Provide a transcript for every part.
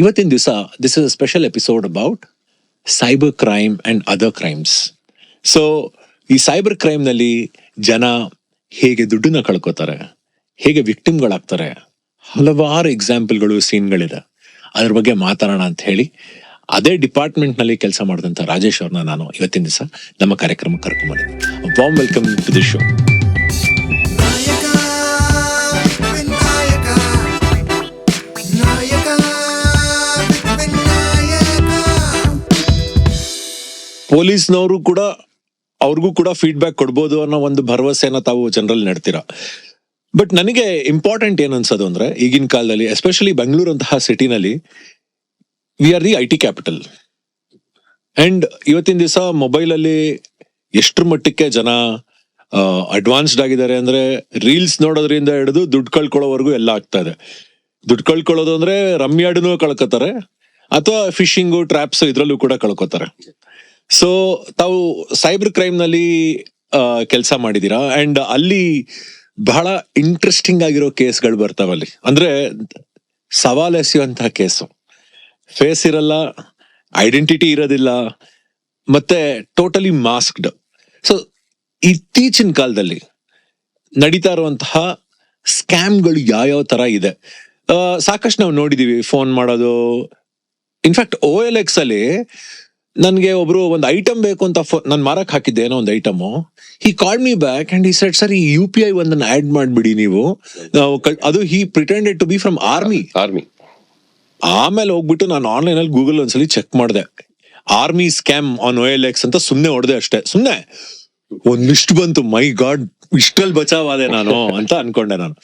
ಇವತ್ತಿನ ದಿವಸ this is a special episode about cyber crime and other crimes. So ಈ cyber crime ನಲ್ಲಿ ಜನ ಹೇಗೆ ದುಡ್ಡನ್ನ ಕಳ್ಕೊತಾರೆ, ಹೇಗೆ ವಿಕ್ಟಿಮ್ಗಳಾಗ್ತಾರೆ, ಹಲವಾರು ಎಕ್ಸಾಂಪಲ್ಗಳು, ಸೀನ್ಗಳಿದೆ. ಅದ್ರ ಬಗ್ಗೆ ಮಾತಾಡೋಣ ಅಂತ ಹೇಳಿ ಅದೇ ಡಿಪಾರ್ಟ್ಮೆಂಟ್ ನಲ್ಲಿ ಕೆಲಸ ಮಾಡಿದಂತ ರಾಜೇಶ್ ಅವ್ರನ್ನ ನಾನು ಇವತ್ತಿನ ದಿವಸ ನಮ್ಮ ಕಾರ್ಯಕ್ರಮಕ್ಕೆ ಕರ್ಕೊಂಡ್ಬಂದಿದ್ದೀನಿ. Warm welcome to the show. ಪೊಲೀಸ್ನವರು ಕೂಡ ಅವ್ರಿಗೂ ಕೂಡ ಫೀಡ್ಬ್ಯಾಕ್ ಕೊಡ್ಬೋದು ಅನ್ನೋ ಒಂದು ಭರವಸೆನ ತಾವು ಜನರಲ್ಲಿ ನೆಡ್ತೀರಾ. ಬಟ್ ನನಗೆ ಇಂಪಾರ್ಟೆಂಟ್ ಏನ್ ಅನ್ಸೋದು ಅಂದ್ರೆ, ಈಗಿನ ಕಾಲದಲ್ಲಿ ಎಸ್ಪೆಷಲಿ ಬೆಂಗಳೂರು ಅಂತಹ ಸಿಟಿನಲ್ಲಿ we are the I T capital. And ಇವತ್ತಿನ ದಿವಸ ಮೊಬೈಲ್ ಅಲ್ಲಿ ಎಷ್ಟ್ರ ಮಟ್ಟಕ್ಕೆ ಜನ ಅಡ್ವಾನ್ಸ್ಡ್ ಆಗಿದ್ದಾರೆ ಅಂದ್ರೆ, ರೀಲ್ಸ್ ನೋಡೋದ್ರಿಂದ ಹಿಡಿದು ದುಡ್ಡು ಕಳ್ಕೊಳ್ಳೋವರೆಗೂ ಎಲ್ಲ ಆಗ್ತಾ ಇದೆ. ದುಡ್ಡು ಕಳ್ಕೊಳ್ಳೋದು ಅಂದ್ರೆ ರಮ್ಯಾಡನು ಕಳ್ಕೊತಾರೆ, ಅಥವಾ ಫಿಶಿಂಗು, ಟ್ರ್ಯಾಪ್ಸ್ ಇದ್ರಲ್ಲೂ ಕೂಡ ಕಳ್ಕೊತಾರೆ. ಸೊ ತಾವು ಸೈಬರ್ ಕ್ರೈಮ್ ನಲ್ಲಿ ಕೆಲಸ ಮಾಡಿದೀರಾ, ಅಂಡ್ ಅಲ್ಲಿ ಬಹಳ ಇಂಟ್ರೆಸ್ಟಿಂಗ್ ಆಗಿರೋ ಕೇಸ್ಗಳು ಬರ್ತಾವಲ್ಲಿ. ಅಂದ್ರೆ ಸವಾಲ್ ಎಸೆಯುವಂತಹ ಕೇಸು, ಫೇಸ್ ಇರಲ್ಲ, ಐಡೆಂಟಿಟಿ ಇರೋದಿಲ್ಲ, ಮತ್ತೆ ಟೋಟಲಿ ಮಾಸ್ಕ್ಡ್. ಸೊ ಇತ್ತೀಚಿನ ಕಾಲದಲ್ಲಿ ನಡೀತಾ ಇರುವಂತಹ ಸ್ಕ್ಯಾಮ್ಗಳು ಯಾವ್ಯಾವ ತರ ಇದೆ ಸಾಕಷ್ಟು ನಾವು ನೋಡಿದೀವಿ. ಫೋನ್ ಮಾಡೋದು, ಇನ್ಫ್ಯಾಕ್ಟ್ OLX ಅಲ್ಲಿ ನನ್ಗೆ ಒಬ್ರು ಒಂದು ಐಟಮ್ ಬೇಕು ಅಂತ ನಾನು ಮಾರಕ್ ಹಾಕಿದ್ದೆ, ಏನೋ ಒಂದು item. He called me back and he said, sir ಈ UPI ಒಂದನ್ನ ಆಡ್ ಮಾಡ್ಬಿಡಿ ನೀವು. ಅದು ಹಿ ಪ್ರಿಟೆಂಡೆಡ್ ಟು ಬಿ ಫ್ರಮ್ ಆರ್ಮಿ. ಆಮೇಲೆ ಹೋಗ್ಬಿಟ್ಟು ನಾನು ಆನ್ಲೈನ್ ಅಲ್ಲಿ ಗೂಗಲ್ ಒಂದ್ಸಲಿ ಚೆಕ್ ಮಾಡಿದೆ, ಆರ್ಮಿ ಸ್ಕ್ಯಾಮ್ ಆನ್ OLX ಅಂತ ಸುಮ್ನೆ ಹೊಡೆದೆ ಅಷ್ಟೇ. ಸುಮ್ನೆ ಒಂದಿಷ್ಟು ಬಂತು, ಮೈ ಗಾಡ್ ಇಷ್ಟಲ್ಲಿ ಬಚಾವಾದೆ ನಾನು ಅಂತ ಅನ್ಕೊಂಡೆ ನಾನು.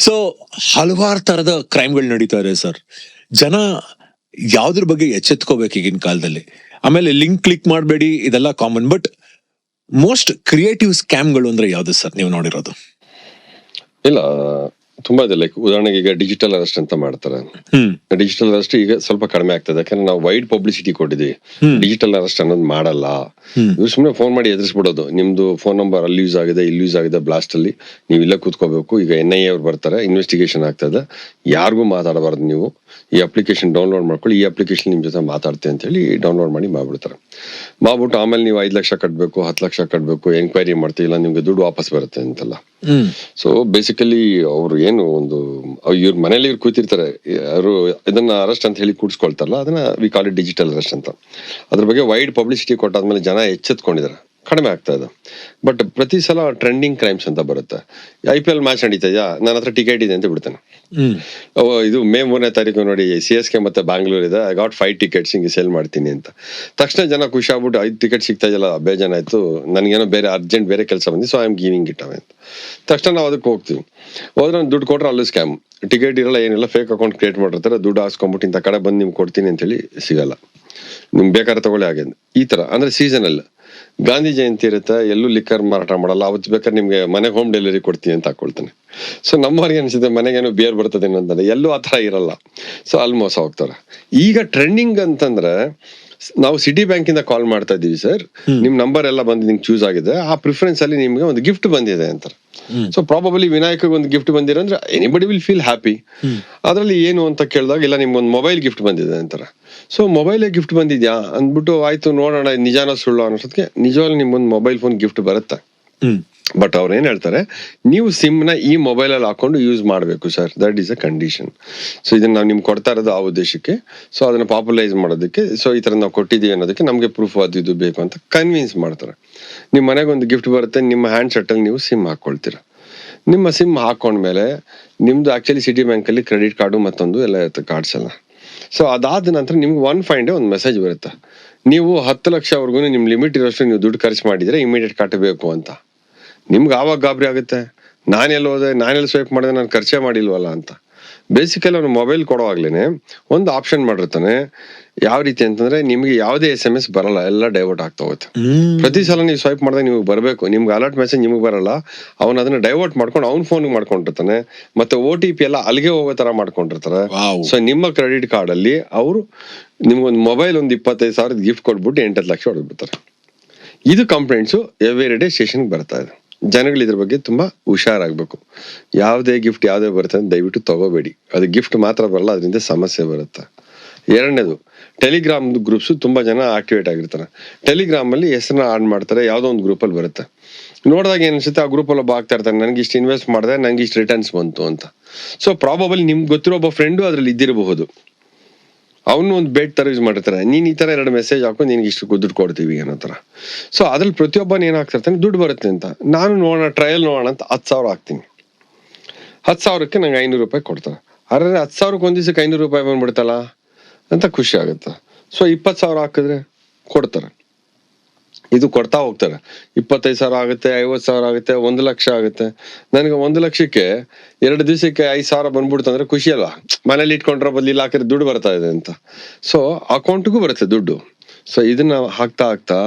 ಸೊ ಹಲವಾರು ತರದ ಕ್ರೈಮ್ಗಳು ನಡೀತಾ ಇದೆ ಸರ್. ಜನ ಯಾವ್ದ್ರ ಬಗ್ಗೆ ಎಚ್ಚೆತ್ಕೋಬೇಕು ಈಗಿನ ಕಾಲದಲ್ಲಿ. ಆಮೇಲೆ ಲಿಂಕ್ ಕ್ಲಿಕ್ ಮಾಡಬೇಡಿ, ಇದೆಲ್ಲ ಕಾಮನ್. ಬಟ್ ಮೋಸ್ಟ್ ಕ್ರಿಯೇಟಿವ್ ಸ್ಕ್ಯಾಮ್ಗಳು ಅಂದ್ರೆ ಯಾವ್ದು ಸರ್ ನೀವು ನೋಡಿರೋದು? ಇಲ್ಲ, ತುಂಬಾ ಇದೆ. ಲೈಕ್ ಉದಾಹರಣೆಗೆ ಈಗ ಡಿಜಿಟಲ್ ಅರೆಸ್ಟ್ ಅಂತ ಮಾಡ್ತಾರೆ. ಡಿಜಿಟಲ್ ಅರೆಸ್ಟ್ ಈಗ ಸ್ವಲ್ಪ ಕಡಿಮೆ ಆಗ್ತದೆ, ಯಾಕಂದ್ರೆ ನಾವು ವೈಡ್ ಪಬ್ಲಿಸಿಟಿ ಕೊಟ್ಟಿದ್ವಿ. ಡಿಜಿಟಲ್ ಅರೆಸ್ಟ್ ಅನ್ನೋದು ಮಾಡಲ್ಲ. ಇವ್ರು ಸುಮ್ಮನೆ ಫೋನ್ ಮಾಡಿ ಎದುರಿಸ್ಬಿಡೋದು, ನಿಮ್ದು ಫೋನ್ ನಂಬರ್ ಅಲ್ಲಿ ಯೂಸ್ ಆಗಿದೆ, ಇಲ್ಲಿ ಯೂಸ್ ಆಗಿದೆ, ಬ್ಲಾಸ್ಟ್ ಅಲ್ಲಿ ನೀವು ಇಲ್ಲ ಕೂತ್ಕೋಬೇಕು. ಈಗ NIA ಅವ್ರು ಬರ್ತಾರೆ, ಇನ್ವೆಸ್ಟಿಗೇಷನ್ ಆಗ್ತದೆ, ಯಾರಿಗೂ ಮಾತಾಡಬಾರ್ದು. ನೀವು ಈ ಅಪ್ಲಿಕೇಶನ್ ಡೌನ್ಲೋಡ್ ಮಾಡ್ಕೊಳ್ಳಿ, ಈ ಅಪ್ಲಿಕೇಶನ್ ನಿಮ್ ಜೊತೆ ಮಾತಾಡ್ತೆ ಅಂತ ಹೇಳಿ ಡೌನ್ಲೋಡ್ ಮಾಡಿ ಮಾಡ್ಬಿಡ್ತಾರೆ. ಮಾಡ್ಬಿಟ್ಟು ಆಮೇಲೆ ನೀವು 5 ಲಕ್ಷ ಕಟ್ಬೇಕು, 10 ಲಕ್ಷ ಕಟ್ಬೇಕು, ಎಂಕ್ವೈರಿ ಮಾಡ್ತೀವಿ, ಇಲ್ಲ ನಿಮ್ಗೆ ದುಡ್ಡು ವಾಪಸ್ ಬರುತ್ತೆ ಅಂತೆಲ್ಲ. ಸೊ ಬೇಸಿಕಲಿ ಅವ್ರು ಏನು ಒಂದು ಇವ್ರ ಮನೇಲಿ ಇವ್ರು ಕೂತಿರ್ತಾರೆ, ಅವರು ಇದನ್ನ ಅರೆಸ್ಟ್ ಅಂತ ಹೇಳಿ ಕೂಡ್ಸ್ಕೊಳ್ತಾರಲ್ಲ, ಅದನ್ನ we call it digital arrest ಅಂತ. ಅದ್ರ ಬಗ್ಗೆ ವೈಡ್ ಪಬ್ಲಿಸಿಟಿ ಕೊಟ್ಟಾದ್ಮೇಲೆ ಜನ ಎಚ್ಚೆತ್ಕೊಂಡಿದ್ದಾರೆ, ಕಡಿಮೆ ಆಗ್ತಾ ಇದೆ. ಬಟ್ ಪ್ರತಿ ಸಲ ಟ್ರೆಂಡಿಂಗ್ ಕ್ರೈಮ್ಸ್ ಅಂತ ಬರುತ್ತೆ. IPL ಮ್ಯಾಚ್ ನಡೀತಾ ಇದೆಯಾ, ನನ್ನ ಹತ್ರ ಟಿಕೆಟ್ ಇದೆ ಅಂತ ಬಿಡ್ತಾನೆ. ಇದು May 3ನೇ ತಾರೀಕು ನೋಡಿ, CSK ಮತ್ತೆ ಬ್ಯಾಂಗ್ಳೂರ್ ಇದೆ, ಐ ಗಾಟ್ 5 ಟಿಕೆಟ್ಸ್ ಹಿಂಗೆ ಸೇಲ್ ಮಾಡ್ತೀನಿ ಅಂತ. ತಕ್ಷಣ ಜನ ಖುಷಿ ಆಗ್ಬಿಟ್ಟು 5 ಟಿಕೆಟ್ ಸಿಗ್ತಾ ಇದೆಯಲ್ಲ, ಬೇಜಾನ ಆಯ್ತು, ನನಗೇನೋ ಬೇರೆ ಅರ್ಜೆಂಟ್ ಬೇರೆ ಕೆಲಸ ಬಂದಿ, so I am giving it ಅವೇ ಅಂತ. ತಕ್ಷಣ ನಾವು ಅದಕ್ಕೆ ಹೋಗ್ತೀವಿ. ಹೋದ್ರೆ ದುಡ್ಡು ಕೊಟ್ರೆ ಅಲ್ಲೂ ಸ್ಕ್ಯಾಮ್. ಟಿಕೆಟ್ ಇರಲ್ಲ, ಏನಿಲ್ಲ, ಫೇಕ್ ಅಕೌಂಟ್ ಕ್ರಿಯೇಟ್ ಮಾಡಿರ್ತಾರೆ, ದುಡ್ಡು ಹಾಸ್ಕೊಂಡ್ಬಿಟ್ಟು ಇಂಥ ಕಡೆ ಬಂದು ನಿಮ್ಗೆ ಕೊಡ್ತೀನಿ ಅಂತ ಹೇಳಿ ಸಿಗಲ್ಲ, ನಿಮ್ಗೆ ಬೇಕಾದ್ರೆ ತಗೊಳ್ಳಿ ಹಾಗೆ. ಈ ತರ ಅಂದ್ರೆ ಸೀಸನಲ್. ಗಾಂಧಿ ಜಯಂತಿ ಇರುತ್ತೆ, ಎಲ್ಲೂ ಲಿಕ್ಕರ್ ಮಾರಾಟ ಮಾಡಲ್ಲ, ಅವತ್ತು ಬೇಕಾದ್ರೆ ನಿಮ್ಗೆ ಮನೆಗೆ ಹೋಮ್ ಡೆಲಿವರಿ ಕೊಡ್ತೀನಿ ಅಂತ ಹಾಕೊಳ್ತಾನೆ. ಸೊ ನಮ್ಮವ್ರಿಗೆ ಅನ್ಸುತ್ತೆ ಮನೆಗೇನೋ ಬಿಯರ್ ಬರ್ತದೆ ಅಂತಂದ್ರೆ, ಎಲ್ಲೂ ಆ ತರ ಇರಲ್ಲ. ಸೊ ಅಲ್ಲಿ ಮೋಸ ಹೋಗ್ತಾರೆ. ಈಗ ಟ್ರೆಂಡಿಂಗ್ ಅಂತಂದ್ರೆ, ನಾವು ಸಿಟಿ ಬ್ಯಾಂಕ್ ಇಂದ ಕಾಲ್ ಮಾಡ್ತಾ ಇದೀವಿ ಸರ್, ನಿಮ್ ನಂಬರ್ ಎಲ್ಲ ಬಂದು ನಿಮ್ಗೆ ಚೂಸ್ ಆಗಿದೆ, ಆ ಪ್ರಿಫರೆನ್ಸ್ ಅಲ್ಲಿ ನಿಮ್ಗೆ ಒಂದು ಗಿಫ್ಟ್ ಬಂದಿದೆ ಅಂತಾರೆ. ಸೊ ಪ್ರಾಬಬಲಿ ವಿನಾಯಕಗೆ ಒಂದು ಗಿಫ್ಟ್ ಬಂದಿರೋ ಅಂದ್ರೆ ಎನಿಬಡಿ ವಿಲ್ ಫೀಲ್ ಹ್ಯಾಪಿ. ಅದ್ರಲ್ಲಿ ಏನು ಅಂತ ಕೇಳಿದಾಗ, ಇಲ್ಲ ನಿಮ್ಗೊಂದು ಮೊಬೈಲ್ ಗಿಫ್ಟ್ ಬಂದಿದೆ ಅಂತಾರೆ. ಸೊ ಮೊಬೈಲ್ ಗಿಫ್ಟ್ ಬಂದಿದ್ಯಾ ಅಂದ್ಬಿಟ್ಟು, ಆಯ್ತು ನೋಡೋಣ ನಿಜಾನ ಸುಳ್ಳು ಅನ್ನೋಷ್ಟೊತ್ತಿಗೆ ನಿಜವಾಗ್ಲೂ ನಿಮ್ಗೊಂದು ಮೊಬೈಲ್ ಫೋನ್ ಗಿಫ್ಟ್ ಬರುತ್ತೆ. ಬಟ್ ಅವ್ರು ಏನ್ ಹೇಳ್ತಾರೆ, ನೀವು ಸಿಮ್ ನ ಈ ಮೊಬೈಲ್ ಅಲ್ಲಿ ಹಾಕೊಂಡು ಯೂಸ್ ಮಾಡ್ಬೇಕು sir, that is a condition. So ಇದನ್ನ ನಾವು ನಿಮ್ಗೆ ಕೊಡ್ತಾ ಇರೋದು ಆ ಉದ್ದೇಶಕ್ಕೆ, ಸೊ ಅದನ್ನ ಪಾಪ್ಯುಲೈಸ್ ಮಾಡೋದಕ್ಕೆ, ಸೊ ಈ ತರ ನಾವು ಕೊಟ್ಟಿದೀವಿ ಅನ್ನೋದಕ್ಕೆ ನಮ್ಗೆ ಪ್ರೂಫ್ ಅದು ಇದು ಬೇಕು ಅಂತ ಕನ್ವಿನ್ಸ್ ಮಾಡ್ತಾರೆ. ನಿಮ್ ಮನೆಗೆ ಒಂದು ಗಿಫ್ಟ್ ಬರುತ್ತೆ, ನಿಮ್ಮ ಹ್ಯಾಂಡ್ ಸೆಟ್ ಅಲ್ಲಿ ನೀವು ಸಿಮ್ ಹಾಕೊಳ್ತೀರಾ. ನಿಮ್ಮ ಸಿಮ್ ಹಾಕೊಂಡ್ಮೇಲೆ ನಿಮ್ದು ಆಕ್ಚುಲಿ ಸಿಟಿ ಬ್ಯಾಂಕ್ ಅಲ್ಲಿ ಕ್ರೆಡಿಟ್ ಕಾರ್ಡು ಮತ್ತೊಂದು ಎಲ್ಲ ಇರುತ್ತೆ, ಕಾರ್ಡ್ಸ್ ಎಲ್ಲ. ಸೊ ಅದಾದ ನಂತರ ನಿಮ್ಗೆ ಒಂದು ಮೆಸೇಜ್ ಬರುತ್ತೆ, ನೀವು 10 ಲಕ್ಷವರೆಗೂ ನಿಮ್ ಲಿಮಿಟ್ ಇರೋಷ್ಟು ನೀವು ದುಡ್ಡು ಖರ್ಚು ಮಾಡಿದ್ರೆ ಇಮಿಡಿಯೇಟ್ ಕಟ್ಟಬೇಕು ಅಂತ. ನಿಮ್ಗೆ ಆವಾಗ ಗಾಬರಿ ಆಗುತ್ತೆ, ನಾನೆಲ್ಲ ಹೋದೆ, ನಾನೆಲ್ಲ ಸ್ವೈಪ್ ಮಾಡಿದೆ, ನಾನು ಖರ್ಚೆ ಮಾಡಿಲ್ವಲ್ಲ ಅಂತ. ಬೇಸಿಕಲಿ ಅವ್ನು ಮೊಬೈಲ್ ಕೊಡೋವಾಗ್ಲೇನೆ ಒಂದು ಆಪ್ಷನ್ ಮಾಡಿರ್ತಾನೆ. ಯಾವ ರೀತಿ ಅಂತಂದ್ರೆ, ನಿಮ್ಗೆ ಯಾವುದೇ SMS ಬರಲ್ಲ, ಎಲ್ಲ ಡೈವರ್ಟ್ ಆಗ್ತಾ ಹೋಗುತ್ತೆ. ಪ್ರತಿ ಸಲ ನೀವು ಸ್ವೈಪ್ ಮಾಡಿದಾಗ ನಿಮ್ಗೆ ಬರಬೇಕು, ನಿಮ್ಗೆ ಅಲರ್ಟ್ ಮೆಸೇಜ್ ನಿಮ್ಗೆ ಬರಲ್ಲ. ಅವ್ನು ಅದನ್ನ ಡೈವರ್ಟ್ ಮಾಡ್ಕೊಂಡು ಅವ್ನ ಫೋನ್ ಮಾಡ್ಕೊಂಡಿರ್ತಾನೆ, ಮತ್ತೆ OTP ಎಲ್ಲ ಅಲ್ಲಿಗೆ ಹೋಗೋ ತರ ಮಾಡ್ಕೊಂಡಿರ್ತಾರೆ. ಸೊ ನಿಮ್ಮ ಕ್ರೆಡಿಟ್ ಕಾರ್ಡ್ ಅಲ್ಲಿ ಅವರು ನಿಮ್ಗೊಂದು ಮೊಬೈಲ್ ಒಂದು 25,000 ಗಿಫ್ಟ್ ಕೊಟ್ಬಿಟ್ಟು 8 ಲಕ್ಷ ಹೊಡೆದ್ಬಿಡ್ತಾರೆ. ಇದು ಕಂಪ್ಲೇಂಟ್ಸು ಎವ್ರಿ ಡೇ ಸ್ಟೇಷನ್ಗೆ ಬರ್ತಾ ಇದೆ. ಜನಗಳು ಇದ್ರ ಬಗ್ಗೆ ತುಂಬಾ ಹುಷಾರಾಗ್ಬೇಕು. ಯಾವುದೇ ಗಿಫ್ಟ್ ಯಾವುದೇ ಬರುತ್ತೆ ದಯವಿಟ್ಟು ತಗೋಬೇಡಿ. ಅದು ಗಿಫ್ಟ್ ಮಾತ್ರ ಬರಲ್ಲ, ಅದರಿಂದ ಸಮಸ್ಯೆ ಬರುತ್ತೆ. ಎರಡನೇದು ಟೆಲಿಗ್ರಾಮ್ ಗ್ರೂಪ್ಸ್ ತುಂಬಾ ಜನ ಆಕ್ಟಿವೇಟ್ ಆಗಿರ್ತಾರೆ. ಟೆಲಿಗ್ರಾಮ್ ಅಲ್ಲಿ ಹೆಸರನ್ನ ಆಡ್ ಮಾಡ್ತಾರೆ, ಯಾವ್ದೋ ಒಂದು ಗ್ರೂಪ್ ಅಲ್ಲಿ ಬರುತ್ತೆ. ನೋಡಿದಾಗ ಏನ್ ಅನ್ಸುತ್ತೆ, ಆ ಗ್ರೂಪ್ ಅಲ್ಲಿ ಒಬ್ಬ ಆಗ್ತಾ ಇರ್ತಾನೆ, ನನ್ಗೆ ಇಷ್ಟು ಇನ್ವೆಸ್ಟ್ ಮಾಡಿದೆ, ನಂಗೆ ಇಷ್ಟು ರಿಟರ್ನ್ಸ್ ಬಂತು ಅಂತ. ಸೊ ಪ್ರಾಬಬಲಿ ನಿಮ್ಗೆ ಗೊತ್ತಿರೋ ಒಬ್ಬ ಫ್ರೆಂಡು ಅದ್ರಲ್ಲಿ ಇದ್ದಿರಬಹುದು. ಅವನು ಒಂದು ಬೇಟ್ ತರ ಯೂಸ್ ಮಾಡಿರ್ತಾರೆ, ನೀನ್ ಈ ತರ 2 ಮೆಸೇಜ್ ಹಾಕು, ನಿನ್ಗೆ ಇಷ್ಟು ದುಡ್ಡು ಕೊಡ್ತೀವಿ ಅನ್ನೋ ತರ. ಸೊ ಅದ್ರಲ್ಲಿ ಪ್ರತಿಯೊಬ್ಬನ ಏನ್ ಹಾಕ್ತಿರ್ತಾನೆ, ದುಡ್ಡು ಬರುತ್ತೆ ಅಂತ. ನಾನು ನೋಡೋಣ, ಟ್ರಯಲ್ ನೋಡೋಣ ಅಂತ 10,000 ಹಾಕ್ತೀನಿ. 10,000ಕ್ಕೆ ನಂಗೆ 500 ರೂಪಾಯಿ ಕೊಡ್ತಾರೆ. ಅರೆ 10,000ಕ್ಕೆ ಒಂದ್ ದಿವಸಕ್ಕೆ 500 ರೂಪಾಯಿ ಬಂದ್ಬಿಡ್ತಲ್ಲ ಅಂತ ಖುಷಿ ಆಗುತ್ತೆ. ಸೊ 20,000 ಹಾಕಿದ್ರೆ ಕೊಡ್ತಾರೆ. ಇದು ಕೊಡ್ತಾ ಹೋಗ್ತಾರೆ. 25,000 ಆಗುತ್ತೆ, 50,000 ಆಗುತ್ತೆ, 1 ಲಕ್ಷ ಆಗುತ್ತೆ. ನನಗೆ 1 ಲಕ್ಷಕ್ಕೆ 2 ದಿವಸಕ್ಕೆ 5,000 ಬಂದ್ಬಿಡ್ತಂದ್ರೆ ಖುಷಿ ಅಲ್ವಾ? ಮನೇಲಿ ಇಟ್ಕೊಂಡ್ರೆ ಬದಲು ಇಲ್ಲಿ ಹಾಕಿದ್ರೆ ದುಡ್ಡು ಬರ್ತಾ ಇದೆ ಅಂತ. ಸೊ ಅಕೌಂಟ್ಗೂ ಬರುತ್ತೆ ದುಡ್ಡು. ಸೊ ಇದನ್ನ ಹಾಕ್ತಾ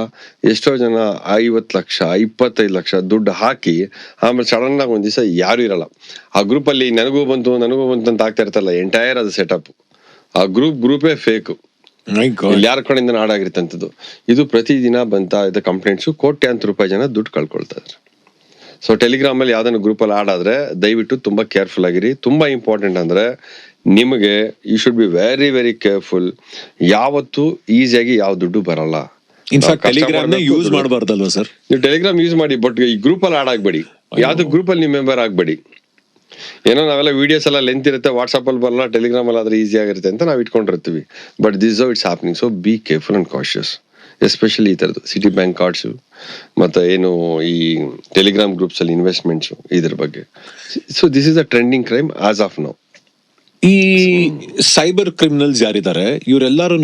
ಎಷ್ಟೋ ಜನ 50 ಲಕ್ಷ 25 ಲಕ್ಷ ದುಡ್ಡು ಹಾಕಿ ಆಮೇಲೆ ಸಡನ್ ಆಗಿ ಒಂದ್ ದಿವಸ ಯಾರು ಇರಲ್ಲ. ಆ ಗ್ರೂಪ್ ಅಲ್ಲಿ ನನಗೂ ಬಂತು ಅಂತ ಆಗ್ತಾ ಇರ್ತಲ್ಲ, ಎಂಟೈರ್ ಅದು ಸೆಟಪ್. ಆ ಗ್ರೂಪೇ ಫೇಕ್, ಯಾರ ಕಡೆಯಿಂದ ಹಾಡಾಗಿರ್ತಂಥದ್ದು. ಇದು ಪ್ರತಿದಿನ ಬಂತಾ ಇದೆ ಕಂಪ್ಲೇಂಟ್ಸ್. ಕೋಟ್ಯಾಂತರ ರೂಪಾಯಿ ಜನ ದುಡ್ಡು ಕಳ್ಕೊಳ್ತಾ ಇದ್ದಾರೆ. ಸೊ ಟೆಲಿಗ್ರಾಮ್ ಅಲ್ಲಿ ಯಾವ್ದನ್ನ ಗ್ರೂಪ್ ಅಲ್ಲಿ ಆಡಾದ್ರೆ ದಯವಿಟ್ಟು ತುಂಬಾ ಕೇರ್ಫುಲ್ ಆಗಿರಿ. ತುಂಬಾ ಇಂಪಾರ್ಟೆಂಟ್ ಅಂದ್ರೆ ನಿಮಗೆ you should be very very careful. ಯಾವತ್ತು ಈಸಿಯಾಗಿ ಯಾವ ದುಡ್ಡು ಬರಲ್ಲ. ಇನ್ಫ್ಯಾಕ್ಟ್ ಟೆಲಿಗ್ರಾಮ್ ಯೂಸ್ ಮಾಡಬಾರ್ದಲ್ವಾ ಸರ್? ನೀವು ಟೆಲಿಗ್ರಾಮ್ ಯೂಸ್ ಮಾಡಿ, ಬಟ್ ಈ ಗ್ರೂಪ್ ಅಲ್ಲಿ ಆಡಾಗ್ಬೇಡಿ. ಯಾವ್ದು ಗ್ರೂಪ್ ಅಲ್ಲಿ ನೀವು ಮೆಂಬರ್ ಆಗ್ಬೇಡಿ. ಏನೋ ನಾವೆಲ್ಲ ವಿಡಿಯೋಸ್ ಎಲ್ಲ ಲೆಂತ್ ಇರುತ್ತೆ, ವಾಟ್ಸ್ಆಪ್ ಅಲ್ಲಿ ಬರಲ್ಲ, ಟೆಲಿಗ್ರಾಮ್ ಅಲ್ಲಿ ಆದ್ರೆ ಈಸಿ ಆಗಿರುತ್ತೆ ಅಂತ ನಾವು ಇಟ್ಕೊಂಡಿರ್ತೀವಿ. But this it's happening. So be careful and cautious, especially ಈ ತರದ್ದು ಸಿಟಿ ಬ್ಯಾಂಕ್ ಕಾರ್ಡ್ಸ್ ಮತ್ತೆ ಏನು ಈ ಟೆಲಿಗ್ರಾಮ್ ಗ್ರೂಪ್ಸ್ ಅಲ್ಲಿ ಇನ್ವೆಸ್ಟ್ಮೆಂಟ್ಸ್ ಇದ್ರ ಬಗ್ಗೆ. So this is a trending crime as of now. ಈ ಸೈಬರ್ ಕ್ರಿಮಿನಲ್ಸ್ ಯಾರಿದ್ದಾರೆ ಇವರೆಲ್ಲರೂ